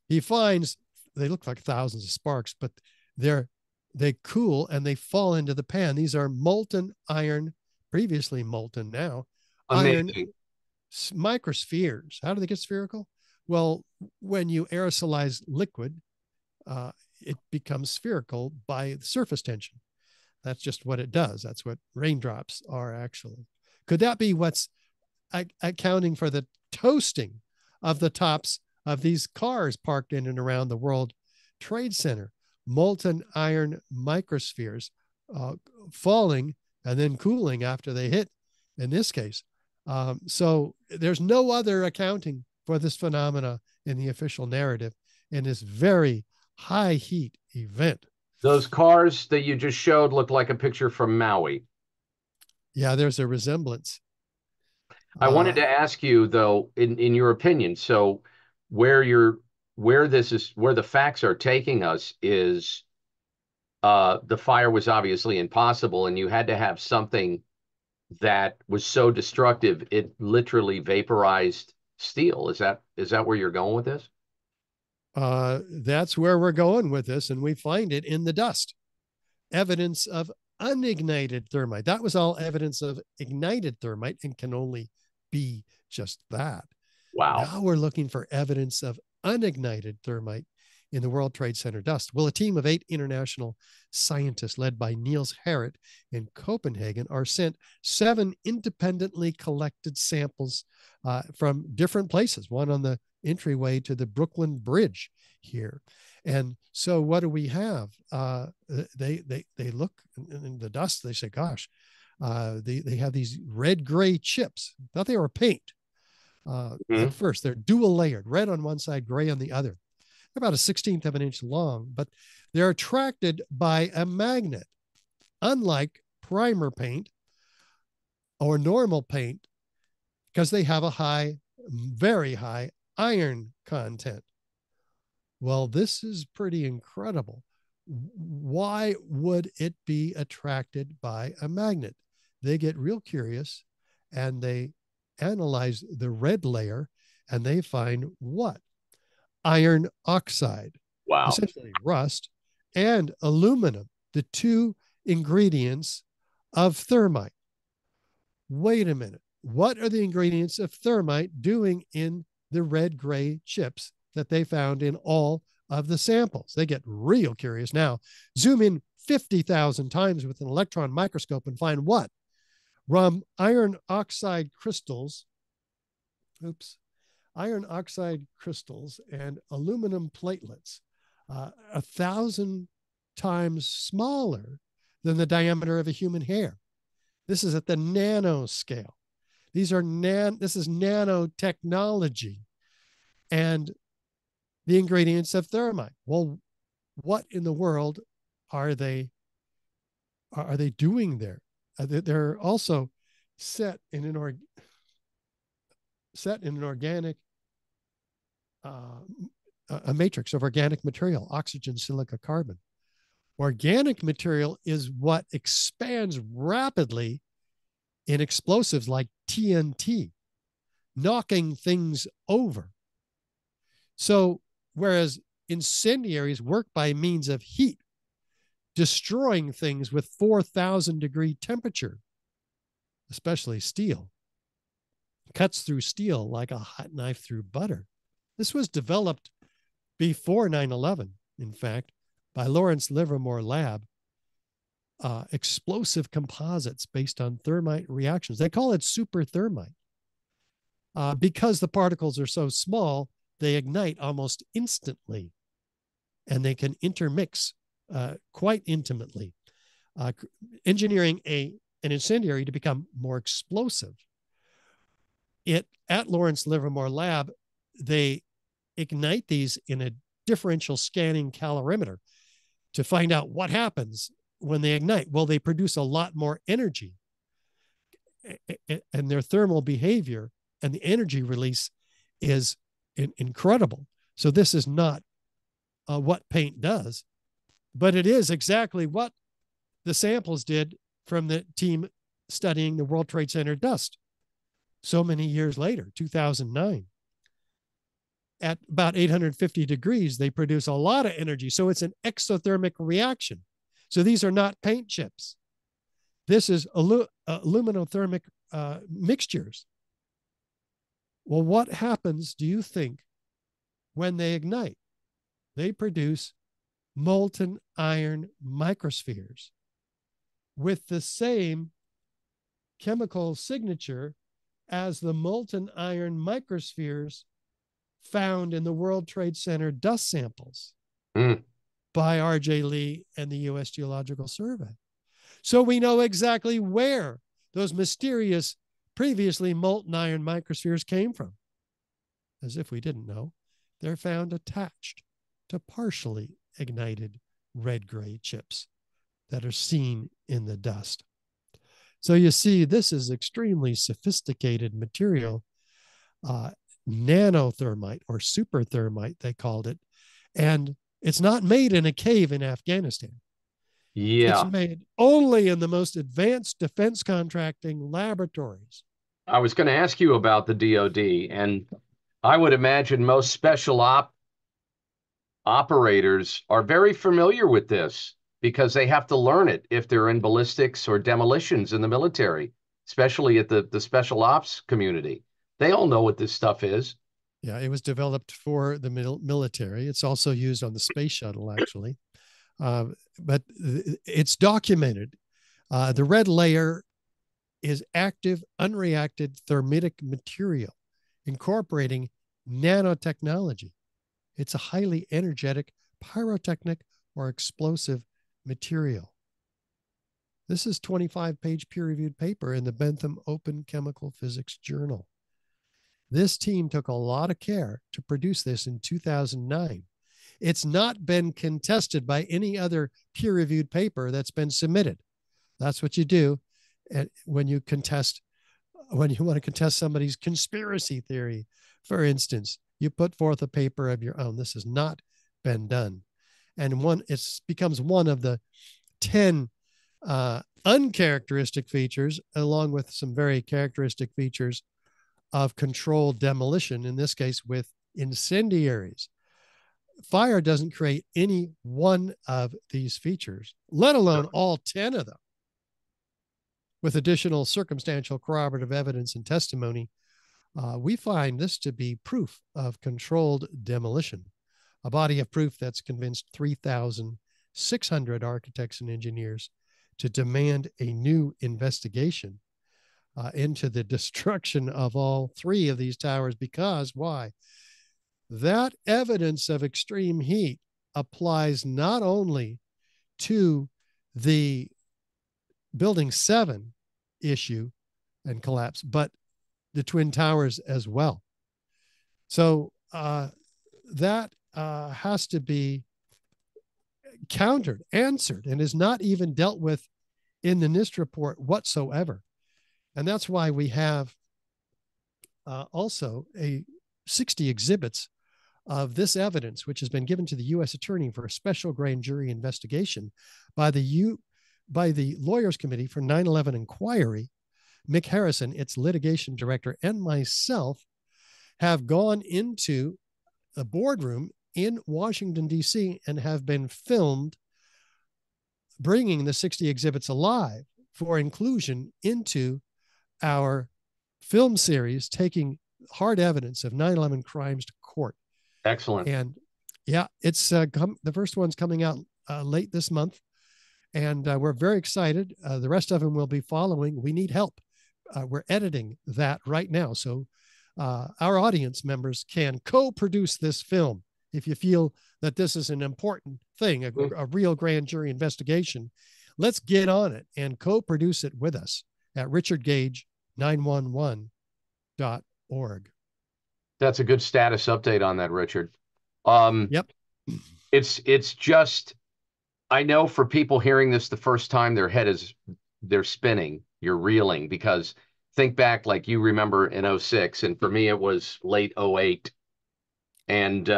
He finds they look like thousands of sparks, but they cool and they fall into the pan. These are molten iron, previously molten now, Amazing. iron microspheres. How do they get spherical? Well, when you aerosolize liquid, it becomes spherical by surface tension. That's just what it does. That's what raindrops are, actually. Could that be what's accounting for the toasting of the tops of these cars parked in and around the World Trade Center? Molten iron microspheres falling and then cooling after they hit, in this case. So there's no other accounting for this phenomena in the official narrative in this very high heat event. Those cars that you just showed look like a picture from Maui. Yeah, there's a resemblance. I wanted to ask you, though, in your opinion, so where the facts are taking us is the fire was obviously impossible, and you had to have something that was so destructive it literally vaporized steel. Is that where you're going with this? That's where we're going with this, and we find it in the dust. Evidence of unignited thermite. That was all evidence of ignited thermite and can only be just that. Wow. Now we're looking for evidence of unignited thermite in the World Trade Center dust. Well, a team of 8 international scientists led by Niels Harrit in Copenhagen are sent 7 independently collected samples from different places, one on the entryway to the Brooklyn Bridge here. And so what do we have? They look in the dust, they say, gosh, they have these red-gray chips. Thought they were paint. At first, they're dual layered, red on one side, gray on the other. They're about a 1/16 of an inch long, but they're attracted by a magnet. Unlike primer paint or normal paint, because they have a very high iron content. Well, this is pretty incredible. Why would it be attracted by a magnet? They get real curious and they analyze the red layer, and they find what? Iron oxide. Wow. Essentially rust, and aluminum, the 2 ingredients of thermite. Wait a minute. What are the ingredients of thermite doing in the red-gray chips that they found in all of the samples? They get real curious now. Zoom in 50,000 times with an electron microscope and find what? Iron oxide crystals, iron oxide crystals and aluminum platelets, 1,000 times smaller than the diameter of a human hair. This is at the nanoscale. This is nanotechnology. And the ingredients of thermite. Well, what in the world are they doing there? They're also set in an organic a matrix of organic material, oxygen, silica, carbon. Organic material is what expands rapidly in explosives like TNT, knocking things over. So whereas incendiaries work by means of heat, destroying things with 4,000 degree temperature, especially steel. Cuts through steel like a hot knife through butter. This was developed before 9/11, in fact, by Lawrence Livermore Lab. Explosive composites based on thermite reactions. They call it super thermite. Because the particles are so small, they ignite almost instantly, and they can intermix quite intimately, engineering an incendiary to become more explosive. At Lawrence Livermore Lab, they ignite these in a differential scanning calorimeter to find out what happens when they ignite. Well, they produce a lot more energy, and their thermal behavior and the energy release is incredible. So this is not what paint does, but it is exactly what the samples did from the team studying the World Trade Center dust so many years later, 2009. At about 850 degrees, they produce a lot of energy. So it's an exothermic reaction. So these are not paint chips. This is aluminothermic mixtures. Well, what happens, do you think, when they ignite? They produce molten iron microspheres with the same chemical signature as the molten iron microspheres found in the World Trade Center dust samples by R.J. Lee and the U.S. Geological Survey. So we know exactly where those mysterious previously molten iron microspheres came from. As if we didn't know, they're found attached to partially ignited red-gray chips that are seen in the dust. So you see, this is extremely sophisticated material, nanothermite or super thermite, they called it. And it's not made in a cave in Afghanistan. Yeah. It's made only in the most advanced defense contracting laboratories. I was going to ask you about the DoD, and I would imagine most special operators are very familiar with this because they have to learn it if they're in ballistics or demolitions in the military, especially at the special ops community. They all know what this stuff is. Yeah, it was developed for the military. It's also used on the space shuttle, actually. But it's documented. The red layer is active, unreacted thermitic material incorporating nanotechnology. It's a highly energetic pyrotechnic or explosive material. This is 25-page peer-reviewed paper in the Bentham Open Chemical Physics Journal. This team took a lot of care to produce this in 2009. It's not been contested by any other peer-reviewed paper that's been submitted. That's what you do when you want to contest somebody's conspiracy theory, for instance. You put forth a paper of your own. This has not been done. And it becomes one of the 10 uncharacteristic features, along with some very characteristic features of controlled demolition, in this case with incendiaries. Fire doesn't create any one of these features, let alone all 10 of them. With additional circumstantial corroborative evidence and testimony, we find this to be proof of controlled demolition, a body of proof that's convinced 3,600 architects and engineers to demand a new investigation into the destruction of all three of these towers. Because why? That evidence of extreme heat applies not only to the Building 7 issue and collapse, but the Twin Towers as well. So that has to be countered, answered, and is not even dealt with in the NIST report whatsoever. And that's why we have also 60 exhibits of this evidence, which has been given to the U.S. Attorney for a special grand jury investigation by the Lawyers Committee for 9/11 Inquiry. Mick Harrison, its litigation director, and myself have gone into a boardroom in Washington, D.C. and have been filmed bringing the 60 exhibits alive for inclusion into our film series taking hard evidence of 9/11 crimes to court. Excellent. And yeah, it's the first one's coming out late this month, and we're very excited. The rest of them will be following. We need help. We're editing that right now, so our audience members can co-produce this film. If you feel that this is an important thing, a real grand jury investigation, let's get on it and co-produce it with us at richardgage911.org. That's a good status update on that, Richard. Yep. It's just, I know for people hearing this the first time, they're spinning, you're reeling, because think back, like you remember in 06, and for me it was late 08. And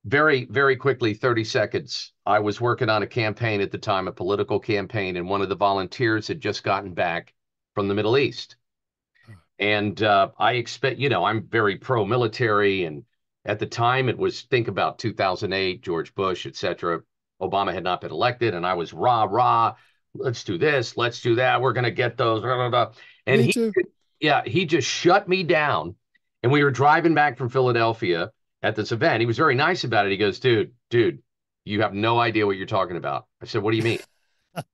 very, very quickly, 30 seconds, I was working on a campaign at the time, a political campaign, and one of the volunteers had just gotten back from the Middle East. And I expect, I'm very pro-military, and at the time it was, think about 2008, George Bush, et cetera. Obama had not been elected, and I was rah, let's do this, let's do that, we're going to get those, blah, blah, blah. And he just shut me down. And we were driving back from Philadelphia at this event. He was very nice about it. He goes, dude, you have no idea what you're talking about. I said, what do you mean?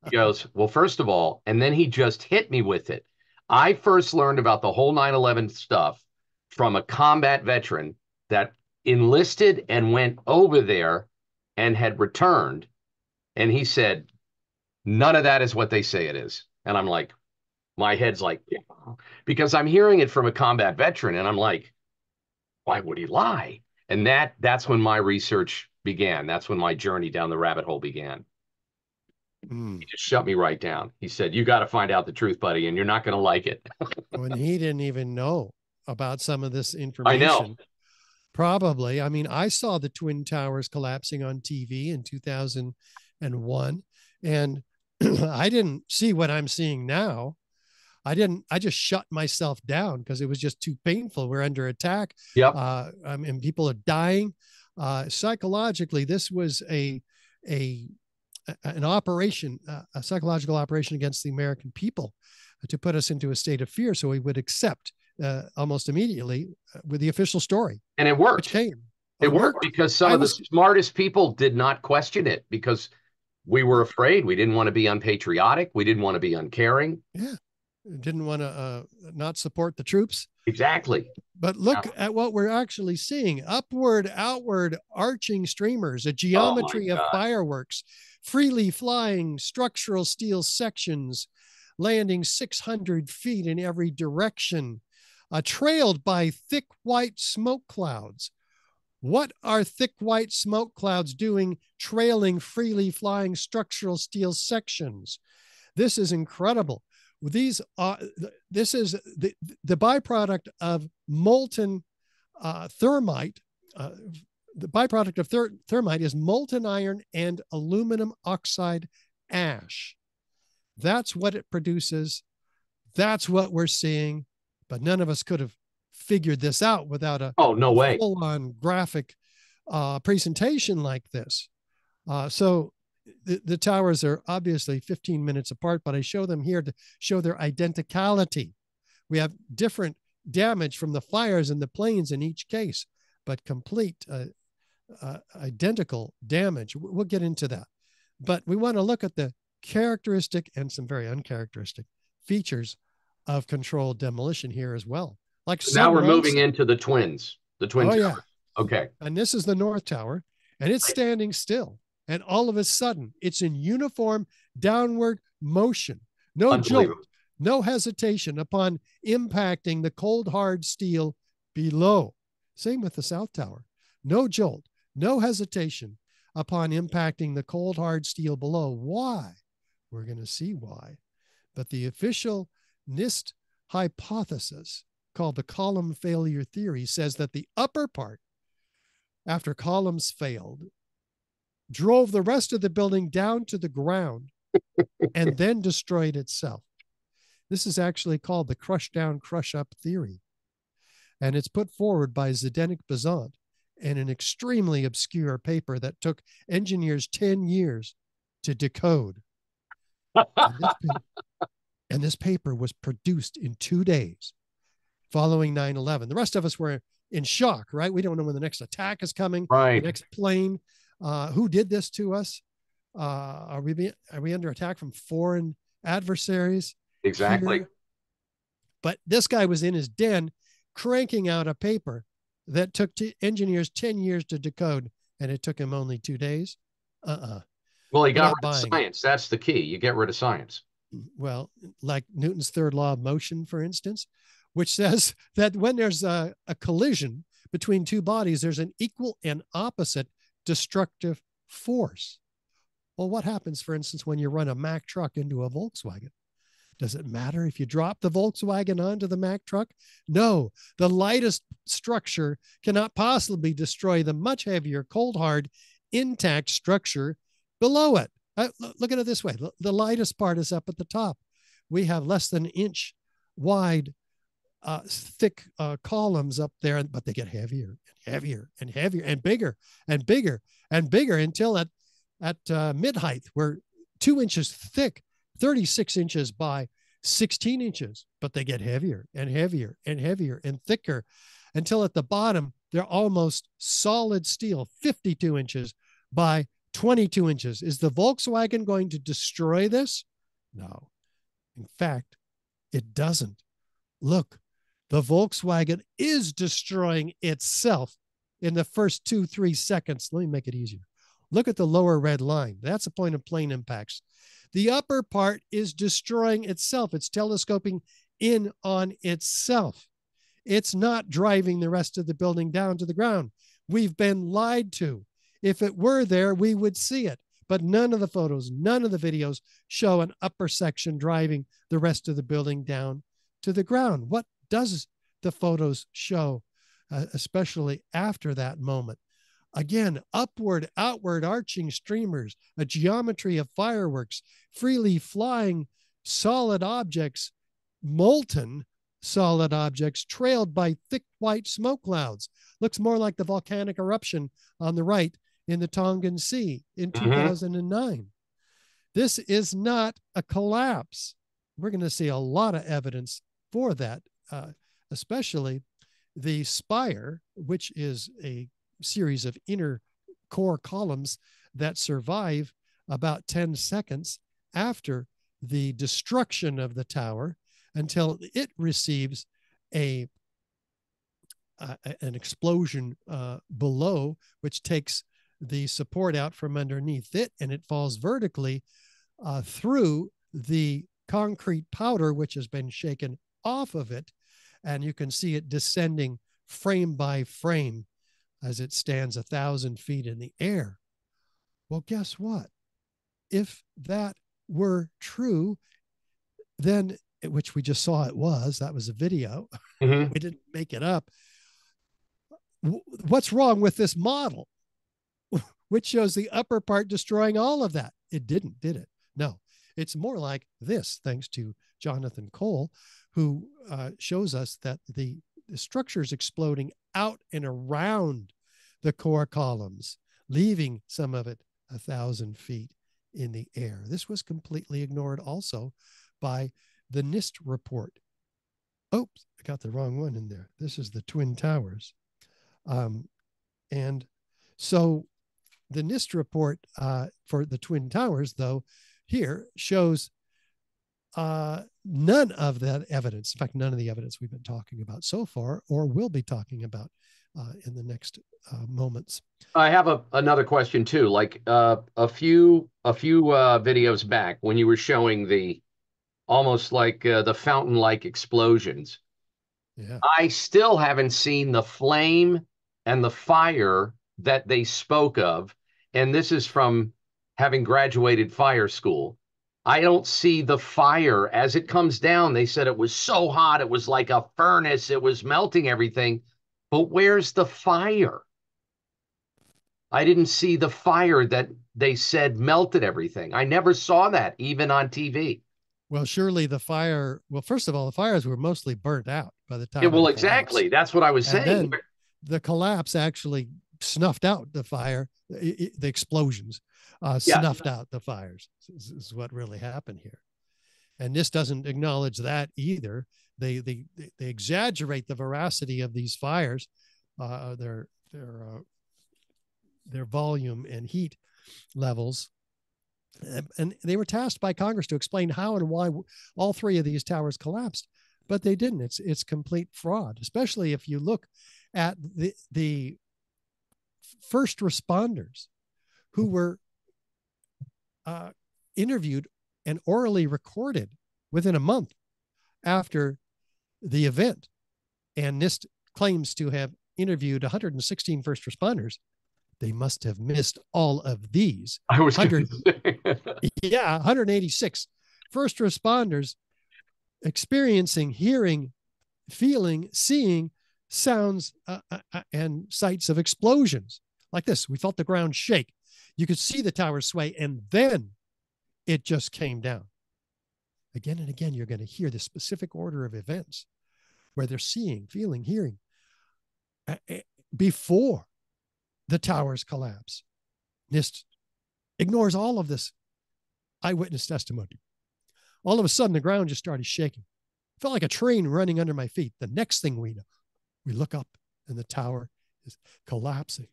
He goes, well, first of all, and then he just hit me with it. I first learned about the whole 9/11 stuff from a combat veteran that enlisted and went over there and had returned. And he said, none of that is what they say it is. And I'm like, my head's like, because I'm hearing it from a combat veteran, and I'm like, why would he lie? And that's when my research began. That's when my journey down the rabbit hole began. He just shut me right down. He said, you got to find out the truth, buddy, and you're not going to like it. When he didn't even know about some of this information. I know. Probably. I mean, I saw the Twin Towers collapsing on TV in 2001, and I didn't see what I'm seeing now. I just shut myself down because it was just too painful. We're under attack. Yep. And people are dying. Psychologically, this was an operation, a psychological operation against the American people to put us into a state of fear so we would accept almost immediately with the official story. And it worked. Which came. It worked because some of the smartest people did not question it because we were afraid. We didn't want to be unpatriotic. We didn't want to be uncaring. Yeah. Didn't want to not support the troops. Exactly. But look at what we're actually seeing. Upward, outward, arching streamers, a geometry of fireworks, freely flying structural steel sections, landing 600 feet in every direction, trailed by thick white smoke clouds. What are thick white smoke clouds doing trailing freely flying structural steel sections? This is incredible. This is the byproduct of molten thermite. The byproduct of thermite is molten iron and aluminum oxide ash. That's what it produces. That's what we're seeing. But none of us could have figured this out without a full-on graphic presentation like this. So the towers are obviously 15 minutes apart, but I show them here to show their identicality. We have different damage from the fires and the planes in each case, but complete identical damage. We'll get into that. But we want to look at the characteristic and some very uncharacteristic features of controlled demolition here as well. Like so now we're moving into the Twin Towers. Yeah. Okay. And this is the North Tower, and it's standing still. And all of a sudden, it's in uniform downward motion. No jolt, no hesitation upon impacting the cold, hard steel below. Same with the South Tower. No jolt, no hesitation upon impacting the cold, hard steel below. Why? We're going to see why. But the official NIST hypothesis, called the column failure theory, says that the upper part, after columns failed, drove the rest of the building down to the ground and then destroyed itself. This is actually called the crush down, crush up theory. And it's put forward by Zdeněk Bezant in an extremely obscure paper that took engineers 10 years to decode. And this paper was produced in 2 days following 9/11. The rest of us were in shock, right? We don't know when the next attack is coming, right? The next plane. Who did this to us? Are we under attack from foreign adversaries? Exactly. Here? But this guy was in his den cranking out a paper that took engineers 10 years to decode, and it took him only 2 days. Well, he got rid of science. That's the key. You get rid of science. Well, like Newton's third law of motion, for instance, which says that when there's a collision between two bodies, there's an equal and opposite destructive force. Well, what happens, for instance, when you run a Mack truck into a Volkswagen? Does it matter if you drop the Volkswagen onto the Mack truck? No, the lightest structure cannot possibly destroy the much heavier, cold, hard, intact structure below it. Look at it this way. The lightest part is up at the top. We have less than an inch wide, thick columns up there, but they get heavier and heavier and heavier and bigger and bigger and bigger until at mid-height, we're 2 inches thick, 36 inches by 16 inches, but they get heavier and heavier and heavier and thicker until at the bottom, they're almost solid steel, 52 inches by 22 inches. Is the Volkswagen going to destroy this? No. In fact, it doesn't. Look, the Volkswagen is destroying itself in the first 2-3 seconds. Let me make it easier. Look at the lower red line. That's the point of plane impacts. The upper part is destroying itself. It's telescoping in on itself. It's not driving the rest of the building down to the ground. We've been lied to. If it were there, we would see it. But none of the photos, none of the videos show an upper section driving the rest of the building down to the ground. What does the photos show, especially after that moment? Again, upward, outward arching streamers, a geometry of fireworks, freely flying solid objects, molten solid objects trailed by thick white smoke clouds. Looks more like the volcanic eruption on the right in the Tongan Sea in 2009. This is not a collapse. We're going to see a lot of evidence for that, especially the spire, which is a series of inner core columns that survive about 10 seconds after the destruction of the tower until it receives an explosion below, which takes the support out from underneath it, and it falls vertically through the concrete powder, which has been shaken off of it, and you can see it descending frame by frame as it stands 1,000 feet in the air. Well, guess what? If that were true, then, which we just saw that was a video. We didn't make it up. What's wrong with this model, which shows the upper part destroying all of that? It didn't, did it? No, it's more like this, thanks to Jonathan Cole, who shows us that the structure is exploding out and around the core columns, leaving some of it 1,000 feet in the air. This was completely ignored also by the NIST report. Oops, I got the wrong one in there. This is the Twin Towers. And so the NIST report for the Twin Towers, though, here shows none of that evidence. In fact, none of the evidence we've been talking about so far or will be talking about in the next moments. I have another question too. Like a few videos back, when you were showing the almost like the fountain-like explosions, I still haven't seen the flame and the fire that they spoke of. And this is from having graduated fire school. I don't see the fire as it comes down. They said it was so hot, it was like a furnace, it was melting everything. But where's the fire? I didn't see the fire that they said melted everything. I never saw that, even on TV. Well, surely the fire, well, first of all, the fires were mostly burnt out by the time. Yeah, well, exactly. That's what I was saying. Then the collapse actually snuffed out the fire, the explosions snuffed out the fires. This is what really happened here. And this doesn't acknowledge that either. They exaggerate the veracity of these fires, their volume and heat levels. And they were tasked by Congress to explain how and why all three of these towers collapsed, but they didn't. It's complete fraud, especially if you look at the first responders who were interviewed and orally recorded within a month after the event. And NIST claims to have interviewed 116 first responders. They must have missed all of these. I was 100, yeah, 186 first responders experiencing, hearing, feeling, seeing sounds and sights of explosions like this. We felt the ground shake. You could see the tower sway, and then it just came down. Again and again, you're going to hear the specific order of events where they're seeing, feeling, hearing before the towers collapse. NIST ignores all of this eyewitness testimony. All of a sudden, the ground just started shaking. It felt like a train running under my feet. The next thing we know, we look up and the tower is collapsing.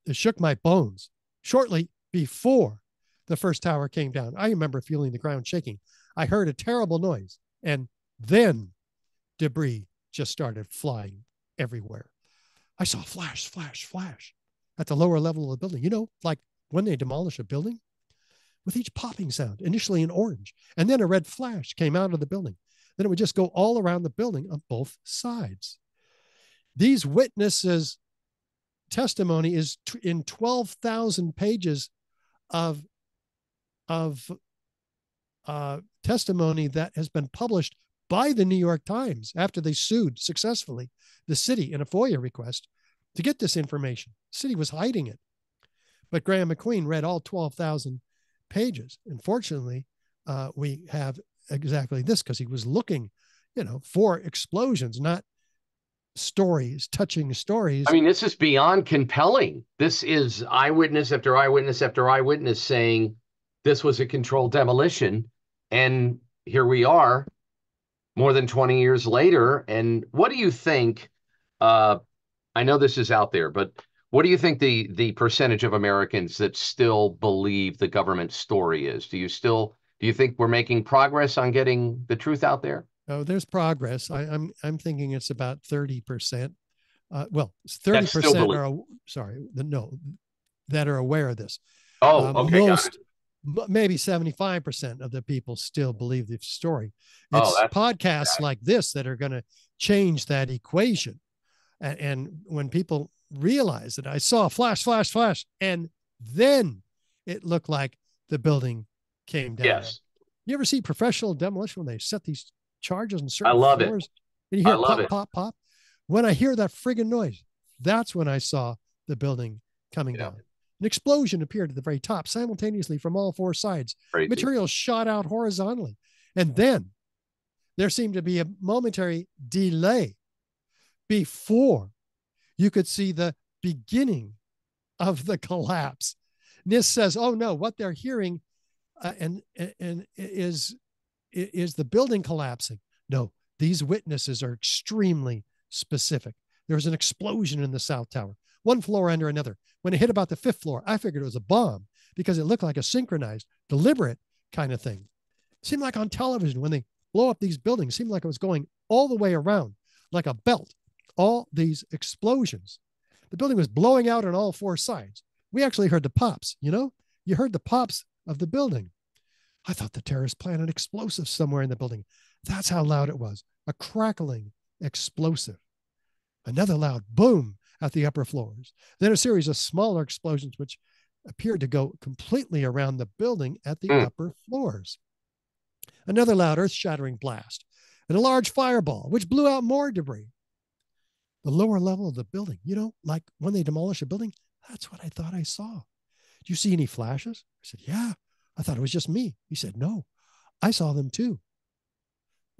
It shook my bones. Shortly before the first tower came down, I remember feeling the ground shaking. I heard a terrible noise, and then debris just started flying everywhere. I saw flash, flash, flash at the lower level of the building. You know, like when they demolish a building, with each popping sound, initially an orange, and then a red flash came out of the building. Then it would just go all around the building on both sides. These witnesses' testimony is in 12,000 pages of testimony that has been published by the New York Times after they sued successfully the city in a FOIA request to get this information. The city was hiding it. But Graham McQueen read all 12,000 pages. Unfortunately, we have exactly this because he was looking, for explosions, not stories, touching stories. I mean, this is beyond compelling. This is eyewitness after eyewitness after eyewitness saying this was a controlled demolition. And here we are more than 20 years later. And what do you think? I know this is out there, but what do you think the percentage of Americans that still believe the government story is? Do you think we're making progress on getting the truth out there? Oh, there's progress. I'm thinking it's about 30%. Well, 30% are that are aware of this. Oh, okay. Most, maybe 75% of the people still believe the story. It's podcasts like this that are going to change that equation. And when people realize that I saw a flash, flash, flash, and then it looked like the building came down. Yes. You ever see professional demolition when they set these charges on certain floors? And you hear pop, pop, pop. When I hear that friggin' noise, that's when I saw the building coming down. An explosion appeared at the very top simultaneously from all four sides. Crazy. Material shot out horizontally. And then there seemed to be a momentary delay before you could see the beginning of the collapse. NIST says, oh no, what they're hearing and is the building collapsing. No, these witnesses are extremely specific. There was an explosion in the South Tower, one floor under another. When it hit about the fifth floor, I figured it was a bomb because it looked like a synchronized, deliberate kind of thing. It seemed like on television when they blow up these buildings, it seemed like it was going all the way around like a belt. All these explosions. The building was blowing out on all four sides. We actually heard the pops, you heard the pops of the building. I thought the terrorists planted explosives somewhere in the building. That's how loud it was. A crackling explosive. Another loud boom at the upper floors. Then a series of smaller explosions, which appeared to go completely around the building at the upper floors. Another loud earth-shattering blast and a large fireball, which blew out more debris. The lower level of the building, like when they demolish a building, that's what I thought I saw. Do you see any flashes? I said, yeah, I thought it was just me. He said, no, I saw them too.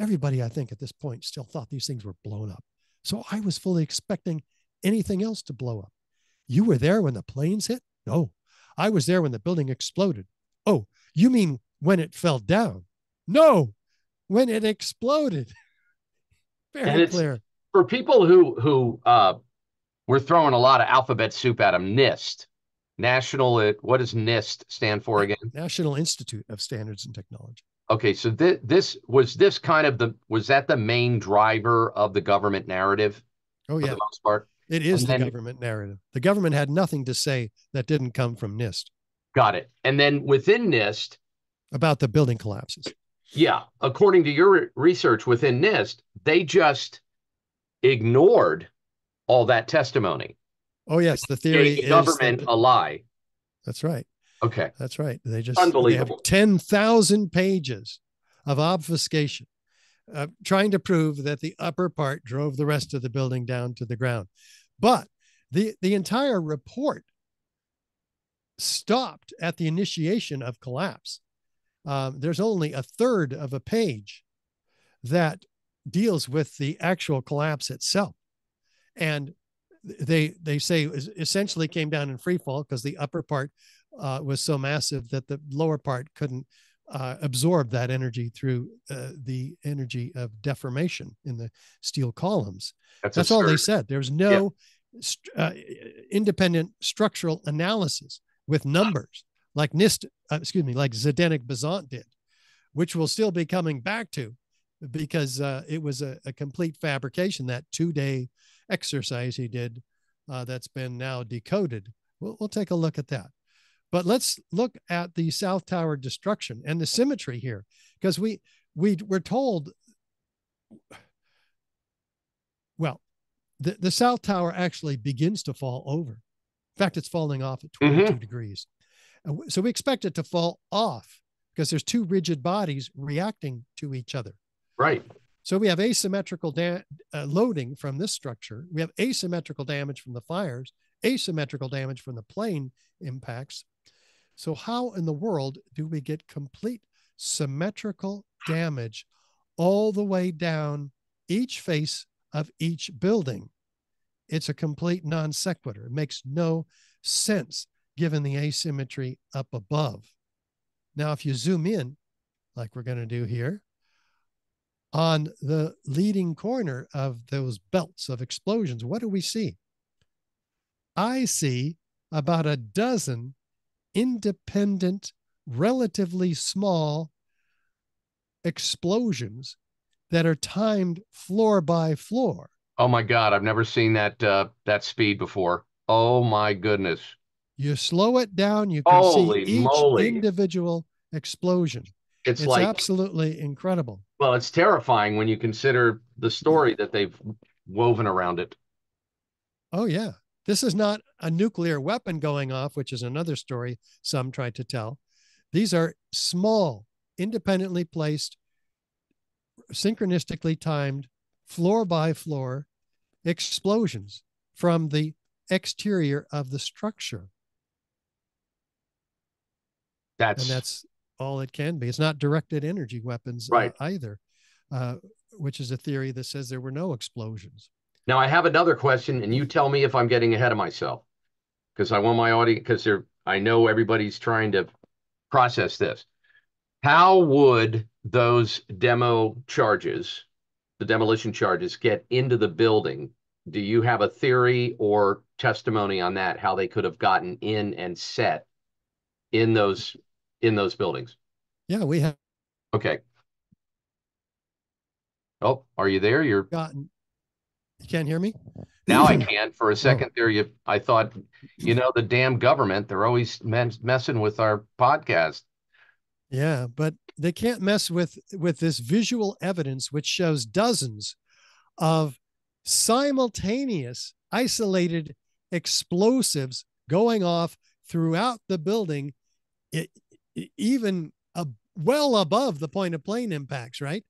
Everybody, I think at this point still thought these things were blown up. So I was fully expecting anything else to blow up. You were there when the planes hit? No, I was there when the building exploded. Oh, you mean when it fell down? No, when it exploded. And Very it's clear. for people who we're throwing a lot of alphabet soup at them. NIST, what does NIST stand for again? National Institute of Standards and Technology. Okay, so was that the main driver of the government narrative? Oh, for yeah. the most part? It is And the then- government narrative. The government had nothing to say that didn't come from NIST. Got it. And then within NIST, about the building collapses. yeah, according to your research within NIST, they just ignored all that testimony. Oh, yes. The theory Gave the is government a lie. That's right. Okay. That's right. They Unbelievable. have 10,000 pages of obfuscation, trying to prove that the upper part drove the rest of the building down to the ground. But the entire report stopped at the initiation of collapse. There's only a third of a page that deals with the actual collapse itself. And they say it essentially came down in free fall because the upper part was so massive that the lower part couldn't absorb that energy through the energy of deformation in the steel columns. That's all they said. There was no independent structural analysis with numbers like NIST, like Zdeněk Bezant did, which we'll still be coming back to because it was a complete fabrication, that 2-day exercise he did that's been now decoded. We'll take a look at that. But let's look at the South Tower destruction and the symmetry here, because we're told, well, the South Tower actually begins to fall over. In fact, it's falling off at 22 degrees. So we expect it to fall off because there's two rigid bodies reacting to each other. Right. So we have asymmetrical loading from this structure. We have asymmetrical damage from the fires, asymmetrical damage from the plane impacts. So how in the world do we get complete symmetrical damage all the way down each face of each building? It's a complete non sequitur. It makes no sense given the asymmetry up above. Now, if you zoom in, like we're going to do here, on the leading corner of those belts of explosions, what do we see? I see about a dozen independent, relatively small explosions that are timed floor by floor. Oh my God, I've never seen that speed before. Oh my goodness. You slow it down, you can Holy see each moly. individual explosion. It's like absolutely incredible. Well, it's terrifying when you consider the story that they've woven around it. Oh, yeah. This is not a nuclear weapon going off, which is another story some tried to tell. These are small, independently placed, synchronistically timed, floor by floor explosions from the exterior of the structure. And that's all it can be. It's not directed energy weapons either, which is a theory that says there were no explosions. Now, I have another question, and you tell me if I'm getting ahead of myself, because I want my audience, because I know everybody's trying to process this. How would those the demolition charges, get into the building? Do you have a theory or testimony on that, how they could have gotten in and set in those buildings? Yeah, we have. Okay. Oh, are you there? You can't hear me? Now I can. For a second there, I thought, the damn government, they're always messing with our podcast. Yeah, but they can't mess with this visual evidence, which shows dozens of simultaneous isolated explosives going off throughout the building, even well above the point of plane impacts, right?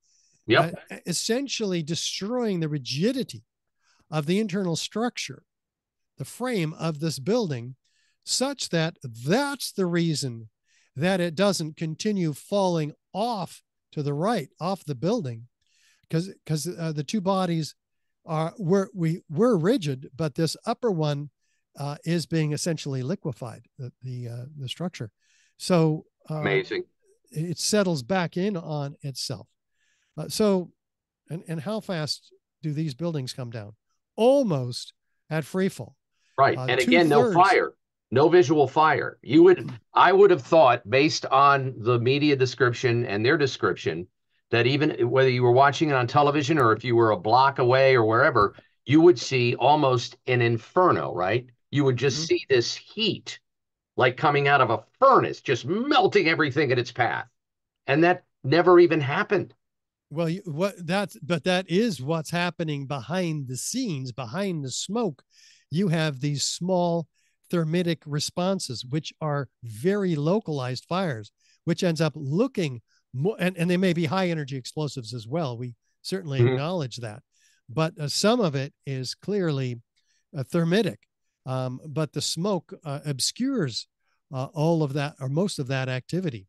Yep. Essentially destroying the rigidity of the internal structure, the frame of this building, such that that's the reason that it doesn't continue falling off to the right, off the building, because the two bodies were rigid, but this upper one is being essentially liquefied, the structure. So amazing. It settles back in on itself. And how fast do these buildings come down? Almost at free fall. Right. And again, no fire, no visual fire. I would have thought, based on the media description and their description, that even whether you were watching it on television or if you were a block away or wherever, you would see almost an inferno, right? You would just see this heat like coming out of a furnace, just melting everything in its path. And that never even happened. Well, that is what's happening behind the scenes, behind the smoke. You have these small thermitic responses, which are very localized fires, which ends up looking more, and they may be high energy explosives as well. We certainly acknowledge that, but some of it is clearly thermitic. But the smoke obscures all of that or most of that activity.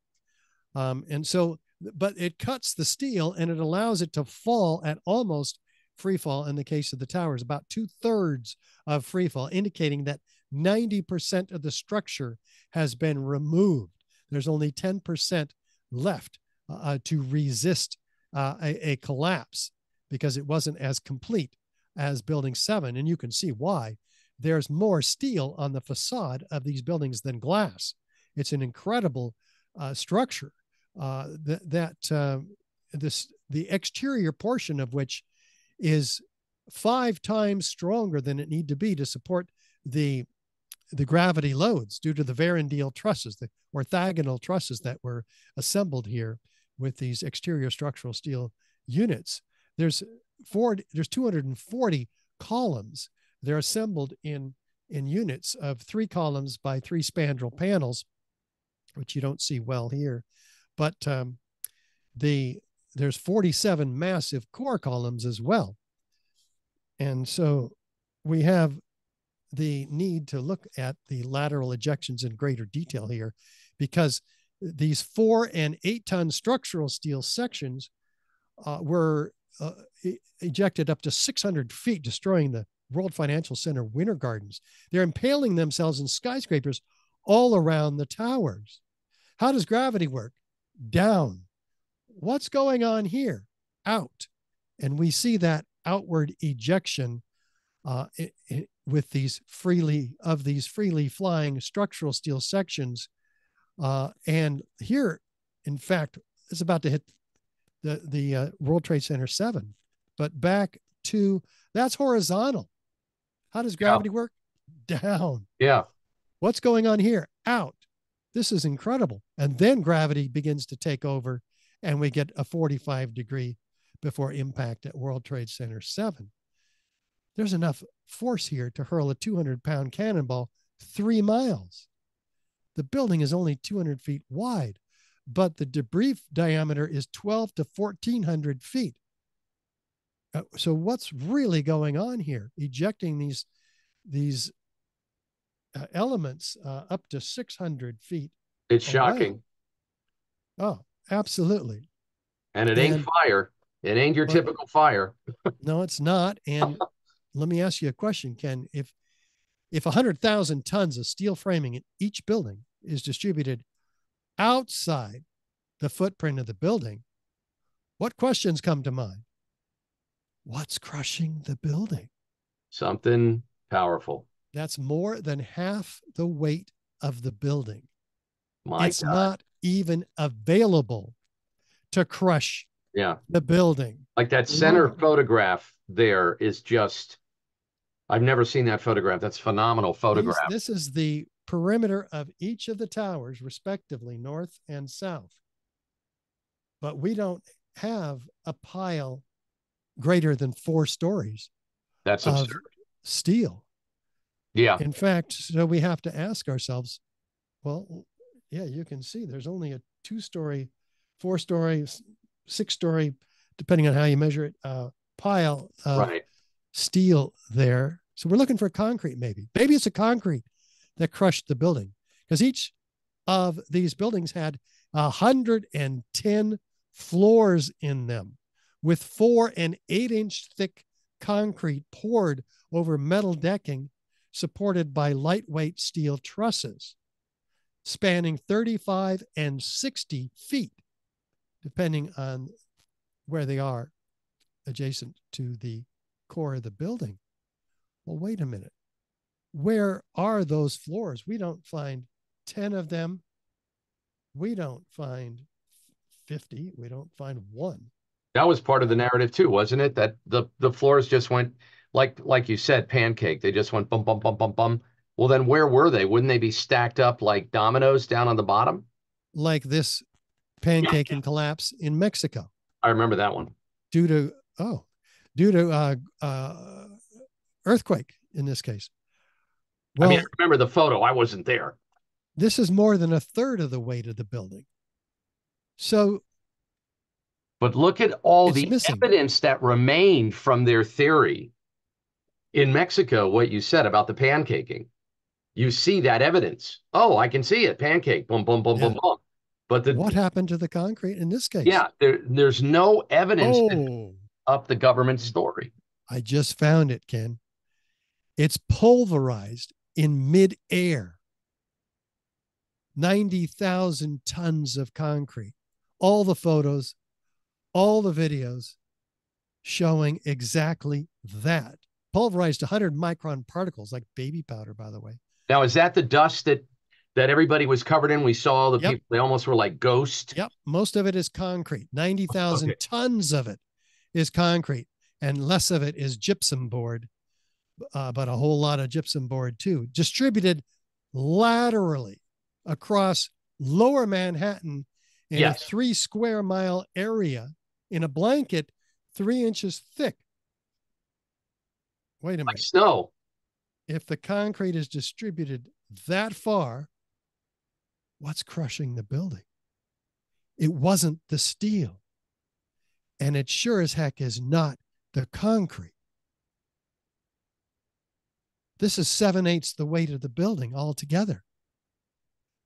But it cuts the steel and it allows it to fall at almost free fall in the case of the towers, about 2/3 of free fall, indicating that 90% of the structure has been removed. There's only 10% left to resist a collapse because it wasn't as complete as Building 7. And you can see why. There's more steel on the facade of these buildings than glass. It's an incredible structure. The exterior portion of which is 5 times stronger than it need to be to support the gravity loads due to the Varandeel trusses, the orthogonal trusses that were assembled here with these exterior structural steel units. There's 240 columns. They're assembled in units of 3 columns by 3 spandrel panels, which you don't see well here. But there's 47 massive core columns as well. And so we have the need to look at the lateral ejections in greater detail here, because these 4 and 8 ton structural steel sections were ejected up to 600 feet, destroying the World Financial Center Winter Gardens. They're impaling themselves in skyscrapers all around the towers. How does gravity work? Down. What's going on here? Out. And we see that outward ejection with these freely flying structural steel sections. And here, in fact, it's about to hit the World Trade Center 7. But back to, that's horizontal. How does gravity work? Down. Yeah. What's going on here? Out. This is incredible. And then gravity begins to take over and we get a 45-degree before impact at World Trade Center 7. There's enough force here to hurl a 200-pound cannonball 3 miles. The building is only 200 feet wide, but the debris diameter is 12 to 1,400 feet. So what's really going on here? Ejecting these elements up to 600 feet. It's shocking. Oh, absolutely. And it ain't fire. It ain't your typical fire. No, it's not. And let me ask you a question, Ken. If 100,000 tons of steel framing in each building is distributed outside the footprint of the building, what questions come to mind? What's crushing the building? Something powerful. That's more than half the weight of the building. It's not even available to crush the building. Like that center photograph there is just, I've never seen that photograph. That's a phenomenal photograph. This is the perimeter of each of the towers, respectively, north and south. But we don't have a pile greater than 4 stories. That's absurd. Of steel. Yeah. In fact, so we have to ask ourselves, well, yeah, you can see there's only a 2-story, 4-story, 6-story, depending on how you measure it, pile of steel there. So we're looking for concrete, maybe. Maybe it's a concrete that crushed the building, because each of these buildings had 110 floors in them with 4 and 8-inch thick concrete poured over metal decking supported by lightweight steel trusses spanning 35 and 60 feet, depending on where they are adjacent to the core of the building. Well, wait a minute. Where are those floors? We don't find 10 of them. We don't find 50. We don't find one. That was part of the narrative too, wasn't it? That the floors just went like you said, pancake. They just went bum bum bum bum bum. Well, then where were they? Wouldn't they be stacked up like dominoes down on the bottom? Like this pancaking collapse in Mexico. I remember that one. Due to earthquake in this case. Well, I mean, I remember the photo. I wasn't there. This is more than a third of the weight of the building. So, but look at all the evidence that remained from their theory in Mexico. What you said about the pancaking, you see that evidence. Oh, I can see it. Pancake. Boom, boom, boom, boom, boom. But what happened to the concrete in this case? Yeah, there's no evidence up the government story. I just found it, Ken. It's pulverized in midair. 90,000 tons of concrete. All the photos, all the videos showing exactly that. Pulverized 100 micron particles, like baby powder, by the way. Now, is that the dust that everybody was covered in? We saw all the people, they almost were like ghosts. Yep. Most of it is concrete. 90,000 tons of it is concrete, and less of it is gypsum board, but a whole lot of gypsum board too, distributed laterally across lower Manhattan in a 3 square mile area in a blanket 3 inches thick. Wait a minute. Like snow. If the concrete is distributed that far, what's crushing the building? It wasn't the steel. And it sure as heck is not the concrete. This is 7/8 the weight of the building altogether.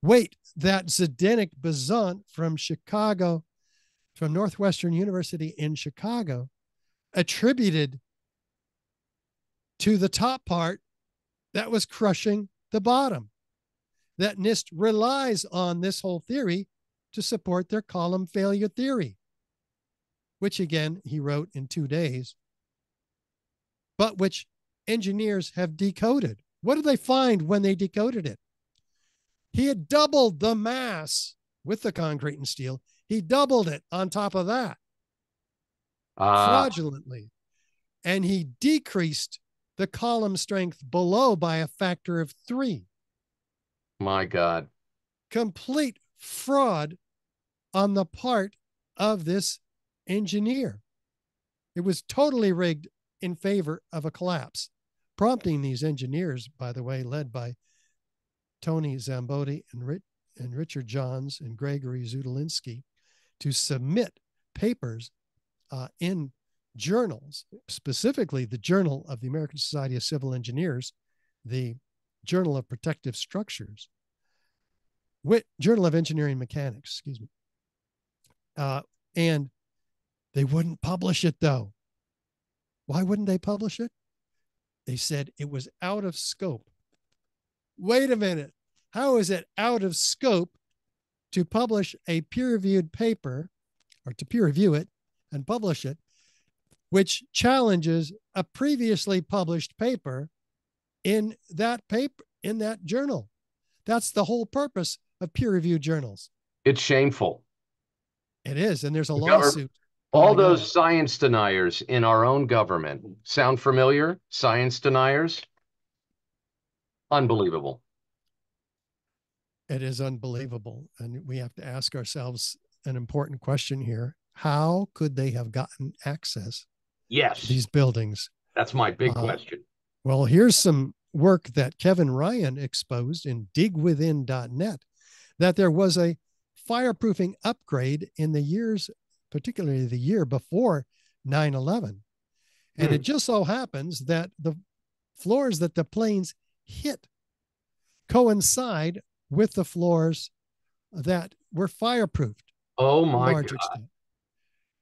Wait, that Zdeněk Bazant from Chicago, from Northwestern University in Chicago, attributed to the top part that was crushing the bottom. That NIST relies on this whole theory to support their column failure theory, which again, he wrote in 2 days, but which engineers have decoded. What did they find when they decoded it? He had doubled the mass with the concrete and steel. He doubled it on top of that fraudulently. And he decreased the column strength below by a factor of 3. My God. Complete fraud on the part of this engineer. It was totally rigged in favor of a collapse, prompting these engineers, by the way, led by Tony Zambodi and Richard Johns and Gregory Zudolinski, to submit papers in journals, specifically the Journal of the American Society of Civil Engineers, the Journal of Protective Structures, Journal of Engineering Mechanics, excuse me. And they wouldn't publish it, though. Why wouldn't they publish it? They said it was out of scope. Wait a minute. How is it out of scope to publish a peer-reviewed paper, or to peer review it and publish it, which challenges a previously published paper in that journal? That's the whole purpose of peer-reviewed journals. It's shameful. It is, and there's a lawsuit. All those science deniers in our own government. Sound familiar? Science deniers? Unbelievable. It is unbelievable. And we have to ask ourselves an important question here. How could they have gotten access to these buildings? That's my big question. Well, here's some work that Kevin Ryan exposed in digwithin.net, that there was a fireproofing upgrade in the years, particularly the year before 9/11. And it just so happens that the floors that the planes hit coincide with the floors that were fireproofed. Oh my God. Extent.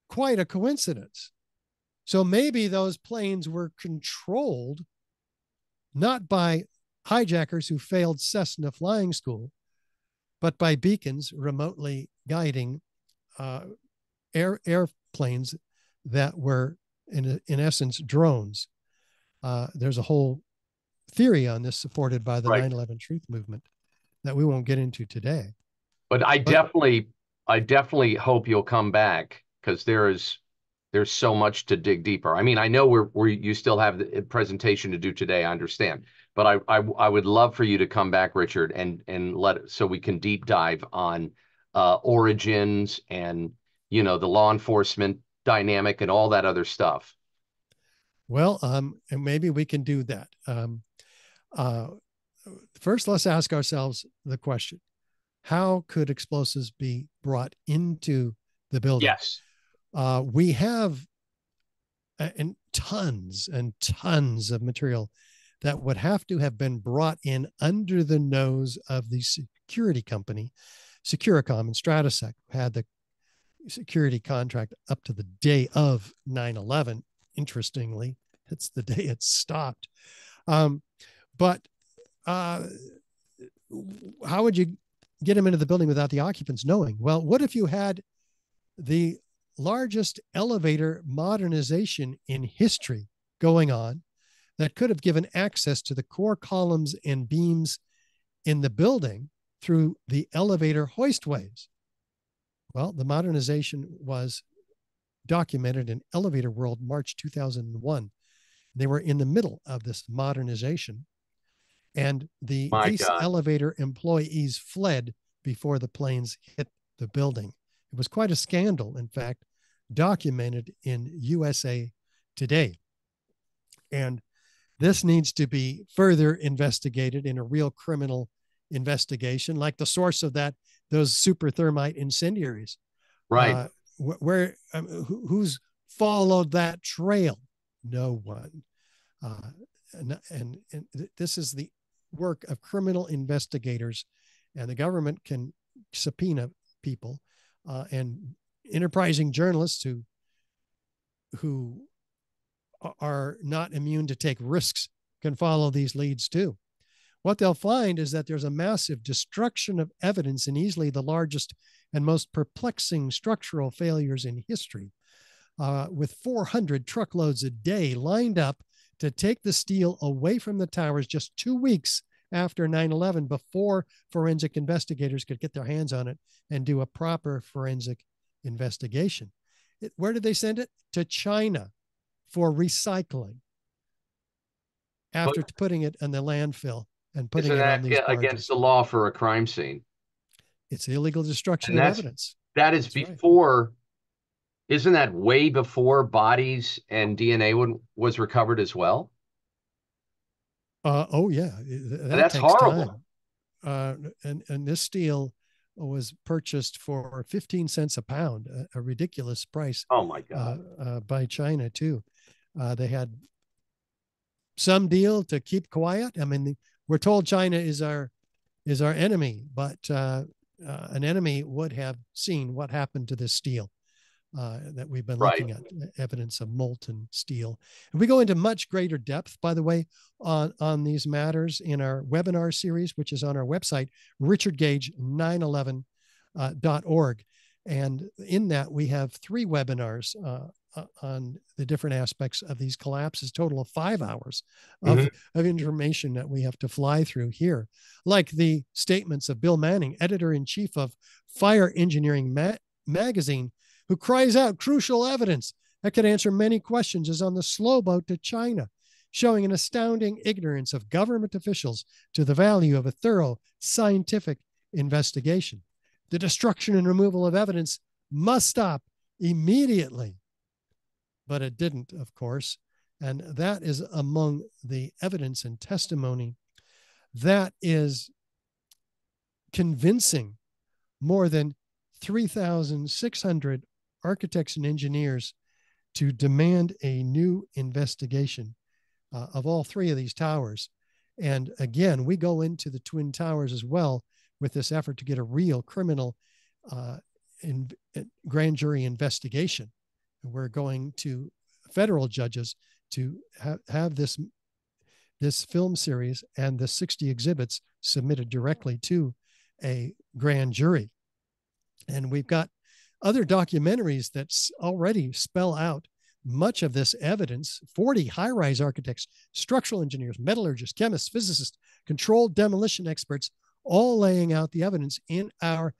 Quite a coincidence. So maybe those planes were controlled not by hijackers who failed Cessna flying school, but by beacons remotely guiding airplanes that were in essence drones. There's a whole theory on this supported by the 9/11 truth movement that we won't get into today. But I definitely hope you'll come back, because there's so much to dig deeper. I mean, I know you still have the presentation to do today. I understand, but I would love for you to come back, Richard, and so we can deep dive on origins and the law enforcement dynamic and all that other stuff. Well, and maybe we can do that. First, let's ask ourselves the question: how could explosives be brought into the building? Yes. We have and tons of material that would have to have been brought in under the nose of the security company, Securicom and Stratosec, who had the security contract up to the day of 9/11. Interestingly, it's the day it stopped. But how would you get them into the building without the occupants knowing? Well, what if you had the largest elevator modernization in history going on that could have given access to the core columns and beams in the building through the elevator hoistways? Well, the modernization was documented in Elevator World, March 2001. They were in the middle of this modernization, and the ACE elevator employees fled before the planes hit the building. It was quite a scandal, in fact, documented in USA Today. And this needs to be further investigated in a real criminal investigation, like the source of those super thermite incendiaries. Right. Who's followed that trail? No one. And this is the work of criminal investigators, and the government can subpoena people, and enterprising journalists who are not immune to take risks can follow these leads too. What they'll find is that there's a massive destruction of evidence in easily the largest and most perplexing structural failures in history, with 400 truckloads a day lined up to take the steel away from the towers just 2 weeks after 9/11, before forensic investigators could get their hands on it and do a proper forensic investigation. Where did they send it? To China for recycling, after putting it in the landfill and putting it on these barges. Against the law for a crime scene? It's illegal destruction of evidence. That is before, isn't that way before bodies and DNA was recovered as well? Oh yeah, that's horrible. And this steel was purchased for 15 cents a pound, a ridiculous price. Oh my God! By China too. They had some deal to keep quiet. I mean, we're told China is our enemy, but an enemy would have seen what happened to this steel that we've been looking at, evidence of molten steel. And we go into much greater depth, by the way, on these matters in our webinar series, which is on our website, richardgage911.org. And in that, we have 3 webinars on the different aspects of these collapses, total of 5 hours of information that we have to fly through here, like the statements of Bill Manning, editor-in-chief of Fire Engineering magazine, who cries out crucial evidence that could answer many questions is on the slow boat to China, showing an astounding ignorance of government officials to the value of a thorough scientific investigation. The destruction and removal of evidence must stop immediately. But it didn't, of course. And that is among the evidence and testimony that is convincing more than 3,600 architects and engineers to demand a new investigation of all 3 of these towers. And again, we go into the Twin Towers as well with this effort to get a real criminal grand jury investigation. We're going to federal judges to have this film series and the 60 exhibits submitted directly to a grand jury. And we've got other documentaries that already spell out much of this evidence, 40 high-rise architects, structural engineers, metallurgists, chemists, physicists, controlled demolition experts, all laying out the evidence in our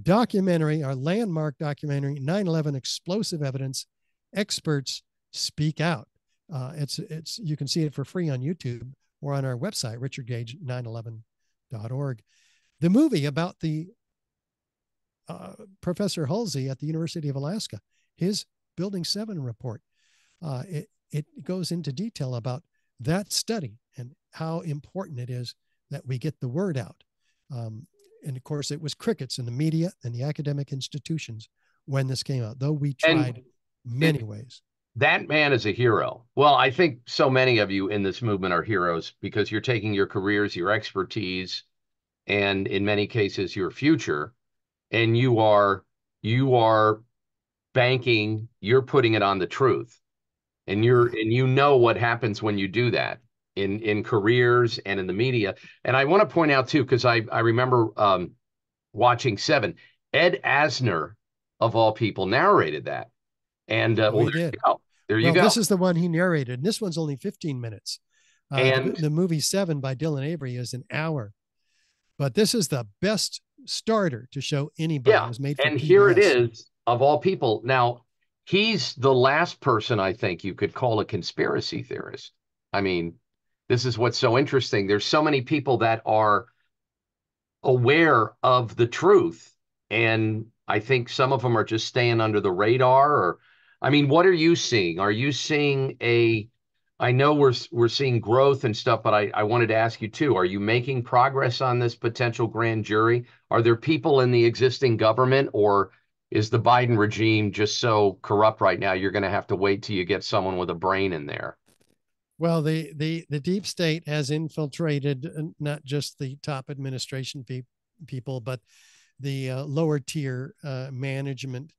documentary, our landmark documentary, 9/11 Explosive Evidence, Experts Speak Out. You can see it for free on YouTube or on our website, richardgage911.org. The movie about the Professor Halsey at the University of Alaska, his Building 7 report, it goes into detail about that study and how important it is that we get the word out. And of course, it was crickets in the media and the academic institutions when this came out, though we tried many ways. That man is a hero. Well, I think so many of you in this movement are heroes because you're taking your careers, your expertise, and in many cases, your future, and you are banking, you're putting it on the truth. And you know what happens when you do that in careers and in the media. And I want to point out too, because I remember watching Seven. Ed Asner, of all people, narrated that. And he did. There you go. This is the one he narrated. And this one's only 15 minutes. And the movie Seven by Dylan Avery is an hour. But this is the best starter to show anybody. Yeah. It was made for and PBS. Here it is, of all people. Now, he's the last person I think you could call a conspiracy theorist. I mean, this is what's so interesting. There's so many people that are aware of the truth. And I think some of them are just staying under the radar. Or, I mean, what are you seeing? Are you seeing I know we're seeing growth and stuff, but I wanted to ask you too, are you making progress on this potential grand jury? Are there people in the existing government, or is the Biden regime just so corrupt right now, you're going to have to wait till you get someone with a brain in there? Well, the deep state has infiltrated not just the top administration people, but the lower tier management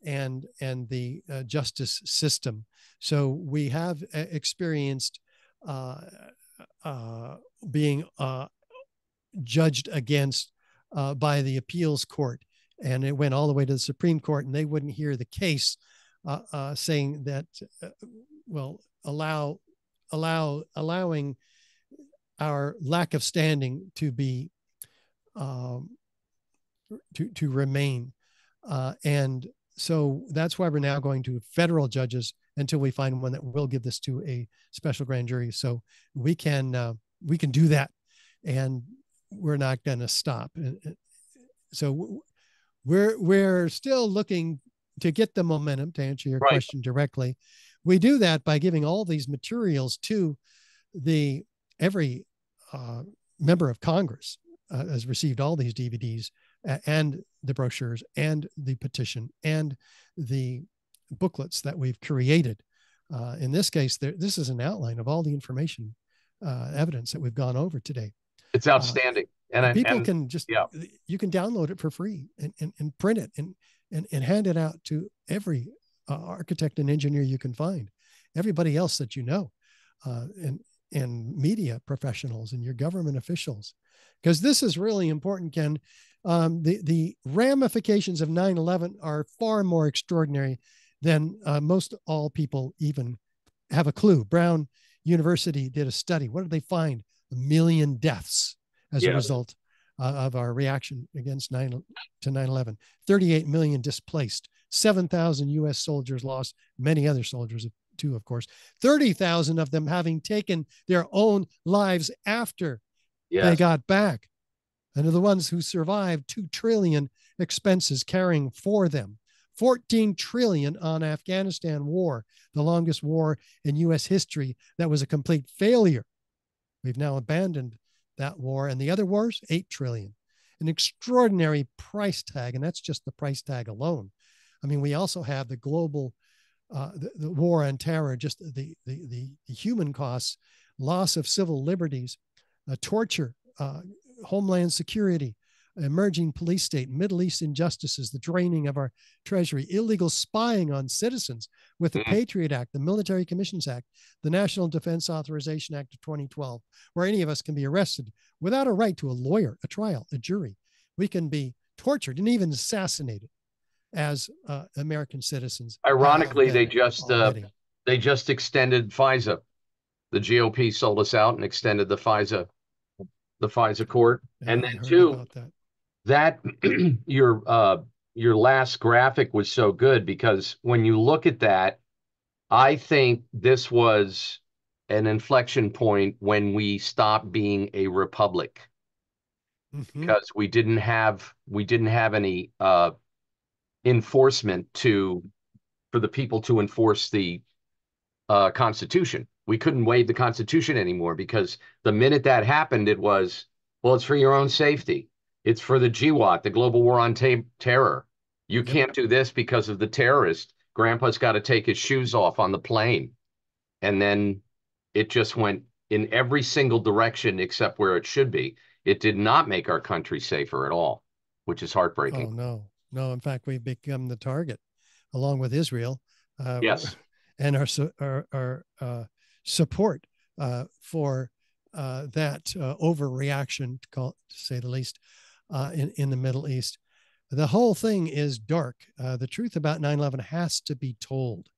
and the justice system. So we have experienced being judged against by the appeals court, and it went all the way to the Supreme Court, and they wouldn't hear the case, saying that allowing our lack of standing to be to remain, and so that's why we're now going to federal judges until we find one that will give this to a special grand jury. So we can do that, and we're not going to stop. So we're still looking to get the momentum. To answer your question directly, we do that by giving all these materials to every member of Congress has received all these DVDs and the brochures and the petition and the booklets that we've created. In this case, this is an outline of all the information, evidence that we've gone over today. It's outstanding. People can just, you can download it for free and print it and hand it out to every architect and engineer you can find, everybody else that you know, and media professionals and your government officials, because this is really important, Ken. The ramifications of 9/11 are far more extraordinary than most all people even have a clue. Brown University did a study. What did they find? 1 million deaths as a result of our reaction against 9/11. 38 million displaced. 7,000 U.S. soldiers lost, many other soldiers too, of course. 30,000 of them having taken their own lives after they got back. And of the ones who survived, 2 trillion expenses carrying for them. 14 trillion on Afghanistan war, the longest war in U.S. history that was a complete failure. We've now abandoned that war, and the other wars, 8 trillion. An extraordinary price tag, and that's just the price tag alone. I mean, we also have the global, the war on terror, just the human costs, loss of civil liberties, torture, homeland security, emerging police state, Middle East injustices, the draining of our treasury, illegal spying on citizens with the Patriot Act, the Military Commissions Act, the National Defense Authorization Act of 2012, where any of us can be arrested without a right to a lawyer, a trial, a jury. We can be tortured and even assassinated as American citizens. Ironically, they just They just extended FISA. The GOP sold us out and extended the FISA court. Yeah, And I then heard two, about that. that your last graphic was so good, because when you look at that, I think this was an inflection point when we stopped being a republic, because we didn't have any enforcement for the people to enforce the Constitution. We couldn't waive the Constitution anymore, because the minute that happened, it was, well, it's for your own safety. It's for the GWAT, the Global War on Terror. You can't do this because of the terrorist. Grandpa's got to take his shoes off on the plane. And then it just went in every single direction except where it should be. It did not make our country safer at all, which is heartbreaking. Oh, no. In fact, we've become the target, along with Israel. Yes. And our support for that overreaction, to say the least, in the Middle East. The whole thing is dark. The truth about 9/11 has to be told.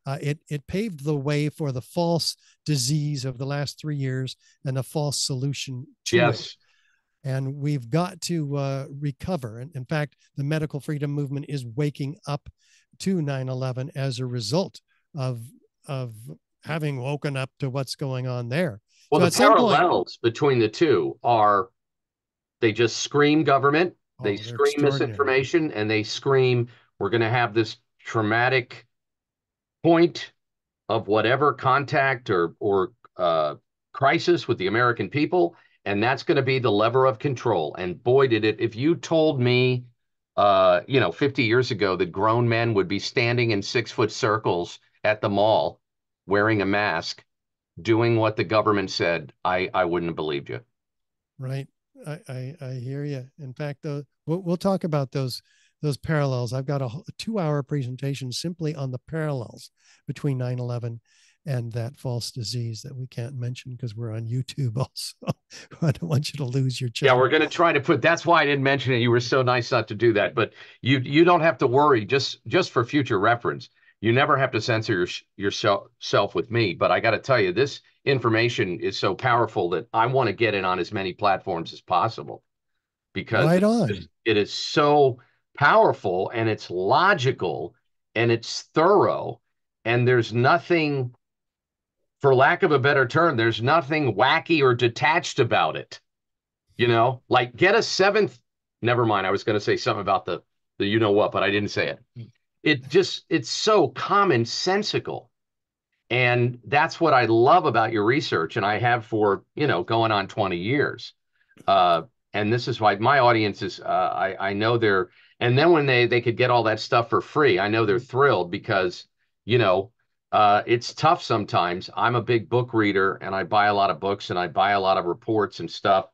It paved the way for the false disease of the last 3 years and the false solution to it. And we've got to recover. And in fact, the medical freedom movement is waking up to 9/11 as a result of having woken up to what's going on there. Well, so the parallels between the two are, they just scream government, they scream misinformation, and they scream, we're going to have this traumatic point of whatever contact or crisis with the American people, and that's going to be the lever of control. And boy, did it. If you told me 50 years ago that grown men would be standing in 6-foot circles at the mall wearing a mask, doing what the government said, I wouldn't have believed you. Right. I hear you. In fact, we'll talk about those parallels. I've got a 2-hour presentation simply on the parallels between 9/11 and that false disease that we can't mention because we're on YouTube also. I don't want you to lose your channel. Yeah, we're going to try to that's why I didn't mention it. You were so nice not to do that, but you don't have to worry, just for future reference. You never have to censor yourself with me, but I got to tell you, this information is so powerful that I want to get it on as many platforms as possible, because it is so powerful, and it's logical, and it's thorough, and there's nothing, for lack of a better term, there's nothing wacky or detached about it. Like, get a seventh, never mind, I was going to say something about the you know what, but I didn't say it. It's so commonsensical. And that's what I love about your research, and I have for, going on 20 years. And this is why my audience is, I know they're, and then when they could get all that stuff for free, I know they're thrilled, because, it's tough sometimes. I'm a big book reader, and I buy a lot of books, and I buy a lot of reports and stuff.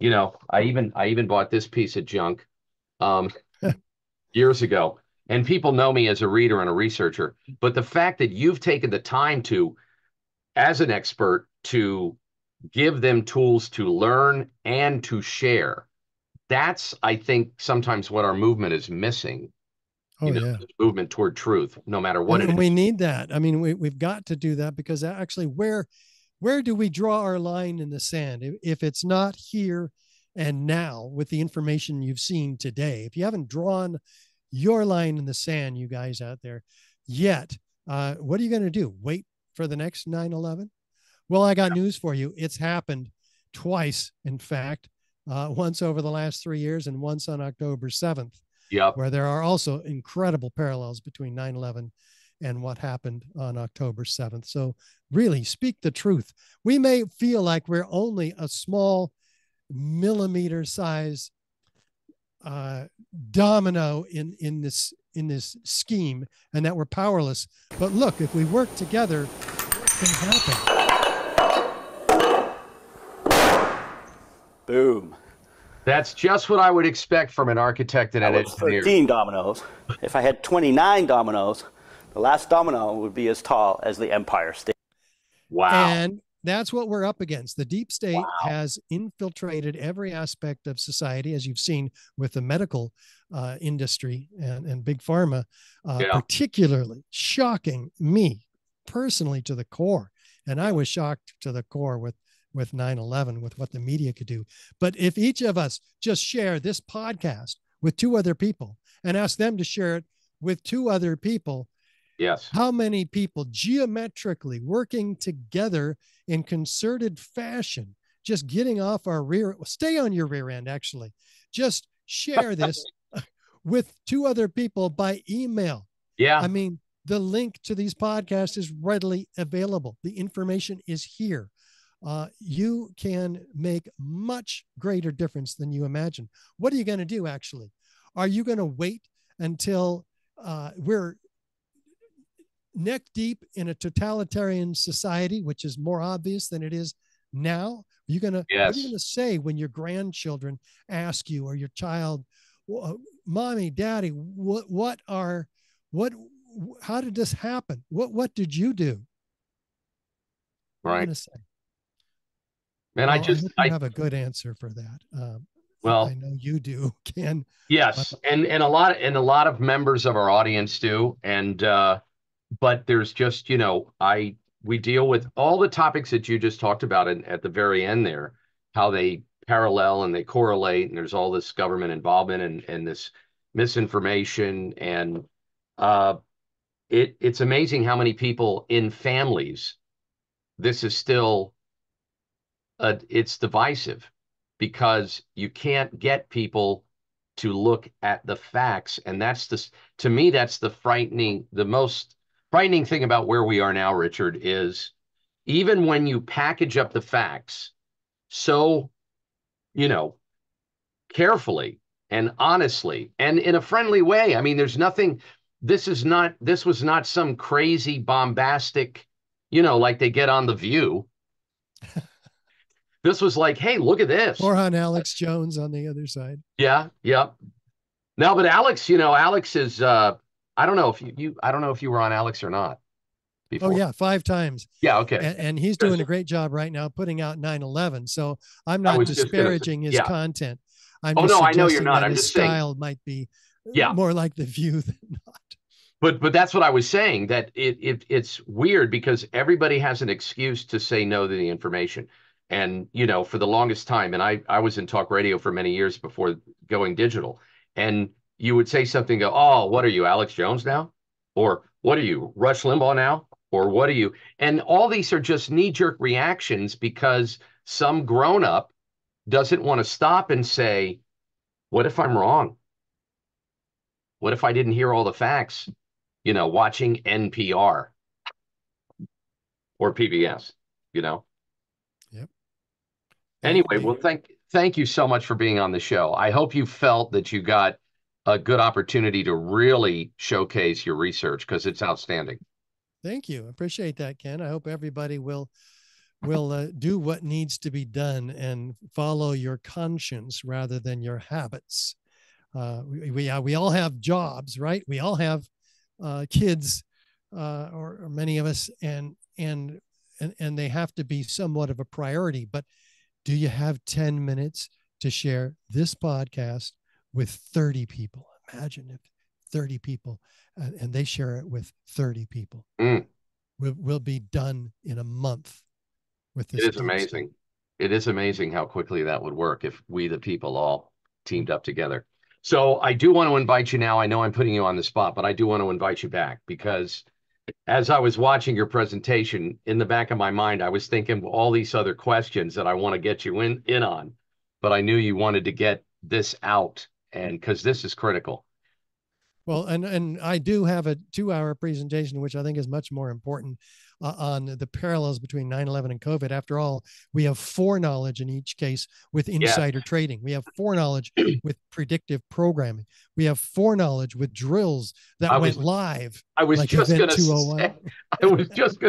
I even bought this piece of junk years ago. And people know me as a reader and a researcher, but the fact that you've taken the time to, as an expert, to give them tools to learn and to share, that's, I think, sometimes what our movement is missing. Movement toward truth, no matter what it is. And we need that. I mean, we've got to do that, because actually, where do we draw our line in the sand? If it's not here and now with the information you've seen today, if you haven't drawn your line in the sand, you guys out there, yet, what are you going to do? Wait for the next 9/11? Well, I got news for you. It's happened twice, in fact, once over the last 3 years and once on October 7th, where there are also incredible parallels between 9/11 and what happened on October 7th. So really, speak the truth. We may feel like we're only a small millimeter size domino in this scheme, and that we're powerless. But look, if we work together, it can happen. Boom. That's just what I would expect from an architect and an engineer. 13 dominoes. If I had 29 dominoes, the last domino would be as tall as the Empire State. Wow. And that's what we're up against. The deep state has infiltrated every aspect of society, as you've seen with the medical industry and big pharma, particularly shocking me personally to the core. And I was shocked to the core with 9/11, with what the media could do. But if each of us just share this podcast with 2 other people and ask them to share it with 2 other people, yes, how many people geometrically working together in concerted fashion, just getting off our stay on your rear end, actually, just share this with 2 other people by email. Yeah. I mean, the link to these podcasts is readily available. The information is here. You can make much greater difference than you imagine. What are you going to do, actually? Are you going to wait until we're neck deep in a totalitarian society, which is more obvious than it is now? What are you going to say when your grandchildren ask you, or your child, Mommy, Daddy, how did this happen? What did you do? What are you going to say? And well, I have a good answer for that. Well, I know you do, Ken. Yes, and a lot of members of our audience do, and but there's just, we deal with all the topics that you just talked about at the very end there, how they parallel and they correlate, and there's all this government involvement and this misinformation, and it's amazing how many people in families this is still it's divisive, because you can't get people to look at the facts. And to me, that's the most frightening thing about where we are now, Richard, is even when you package up the facts so, carefully and honestly and in a friendly way. I mean, there's nothing, this was not some crazy bombastic, like they get on The View. This was like, hey, look at this. Or on Alex Jones on the other side. Yeah. No, but Alex, Alex is, I don't know if you were on Alex or not before. Oh yeah, 5 times. Yeah. Okay. And he's doing a great job right now putting out 9/11. So I'm not disparaging his content. I'm just I know you're not. That I'm his just style saying, might be more like The View than not. But that's what I was saying, that it's weird because everybody has an excuse to say no to the information. And, for the longest time, and I was in talk radio for many years before going digital, and you would say something, go, oh, what are you, Alex Jones now? Or what are you, Rush Limbaugh now? Or what are you? And all these are just knee-jerk reactions because some grown-up doesn't want to stop and say, what if I'm wrong? What if I didn't hear all the facts? Watching NPR or PBS, Yep. Anyway, well, thank you so much for being on the show. I hope you felt that you got a good opportunity to really showcase your research, because it's outstanding. Thank you. Appreciate that, Ken. I hope everybody will do what needs to be done and follow your conscience rather than your habits. We all have jobs, right? We all have kids, or many of us, and they have to be somewhat of a priority. But do you have 10 minutes to share this podcast with 30 people? Imagine if 30 people, and they share it with 30 people. We'll be done in a month with this. It is amazing. It is amazing how quickly that would work if we, the people, all teamed up together. So I do want to invite you now. I know I'm putting you on the spot, but I do want to invite you back, because as I was watching your presentation, in the back of my mind, I was thinking all these other questions that I want to get you in on, but I knew you wanted to get this out, and because this is critical. Well, and I do have a 2-hour presentation, which I think is much more important, on the parallels between 9/11 and COVID. After all, we have foreknowledge in each case with insider trading. We have foreknowledge with predictive programming. We have foreknowledge with drills that went live. I was just going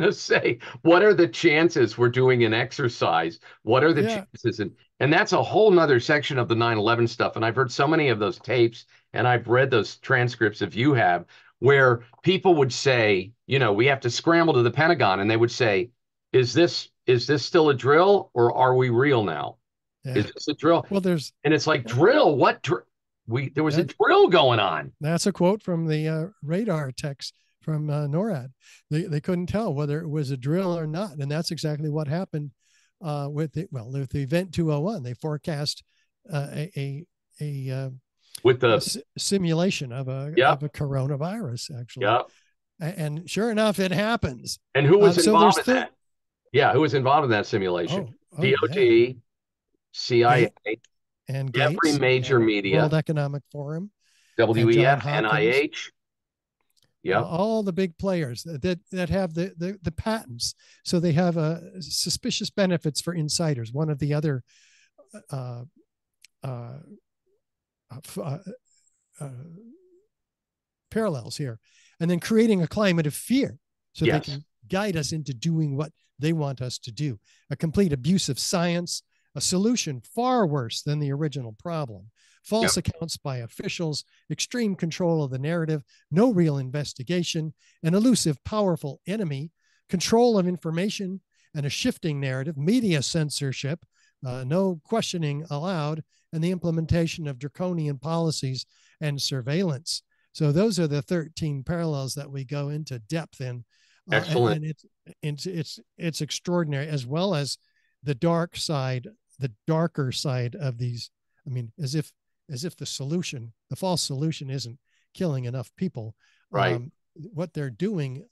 to say, what are the chances we're doing an exercise? What are the chances? And that's a whole nother section of the 9/11 stuff. And I've heard so many of those tapes, and I've read those transcripts, if you have, where people would say, we have to scramble to the Pentagon, and they would say, is this still a drill, or are we real now? Yeah. Is this a drill? Well, and it's like, drill, what? There was a drill going on. That's a quote from the radar techs NORAD. They couldn't tell whether it was a drill or not, and that's exactly what happened with the Event 201. They forecast with the simulation of a coronavirus, actually. Yep. And sure enough, it happens. And who was involved in that? Yeah, who was involved in that simulation? DOD, yeah. CIA, and every Gates, major and media, World Economic Forum, WEF, NIH. Yeah, all the big players that have the patents, so they have suspicious benefits for insiders. One of the other parallels here, and then creating a climate of fear so they can guide us into doing what they want us to do. A complete abuse of science, a solution far worse than the original problem. False accounts by officials, extreme control of the narrative, no real investigation, an elusive, powerful enemy, control of information, and a shifting narrative, media censorship, no questioning allowed, and the implementation of draconian policies and surveillance. So those are the 13 parallels that we go into depth in. Excellent. And it's extraordinary, as well as the dark side, the darker side of these. I mean, as if the false solution isn't killing enough people. Right. What they're doing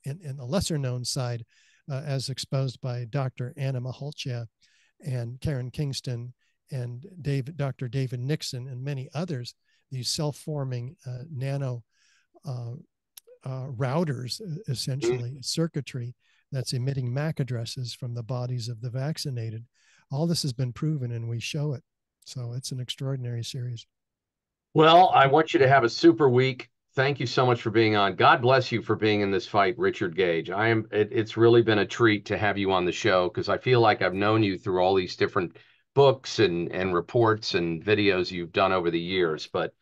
in the lesser known side, as exposed by Dr. Anna Maholcha and Karen Kingston and Dr. David Nixon and many others, these self-forming nano routers, essentially circuitry that's emitting MAC addresses from the bodies of the vaccinated. All this has been proven, and we show it. So it's an extraordinary series. Well, I want you to have a super week. Thank you so much for being on. God bless you for being in this fight, Richard Gage. It's really been a treat to have you on the show, because I feel like I've known you through all these different books and reports and videos you've done over the years. But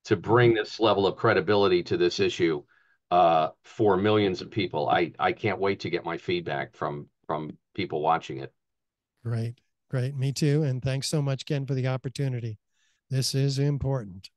to bring this level of credibility to this issue for millions of people, I can't wait to get my feedback from people watching it. Great. Me too. And thanks so much, Ken, for the opportunity. This is important.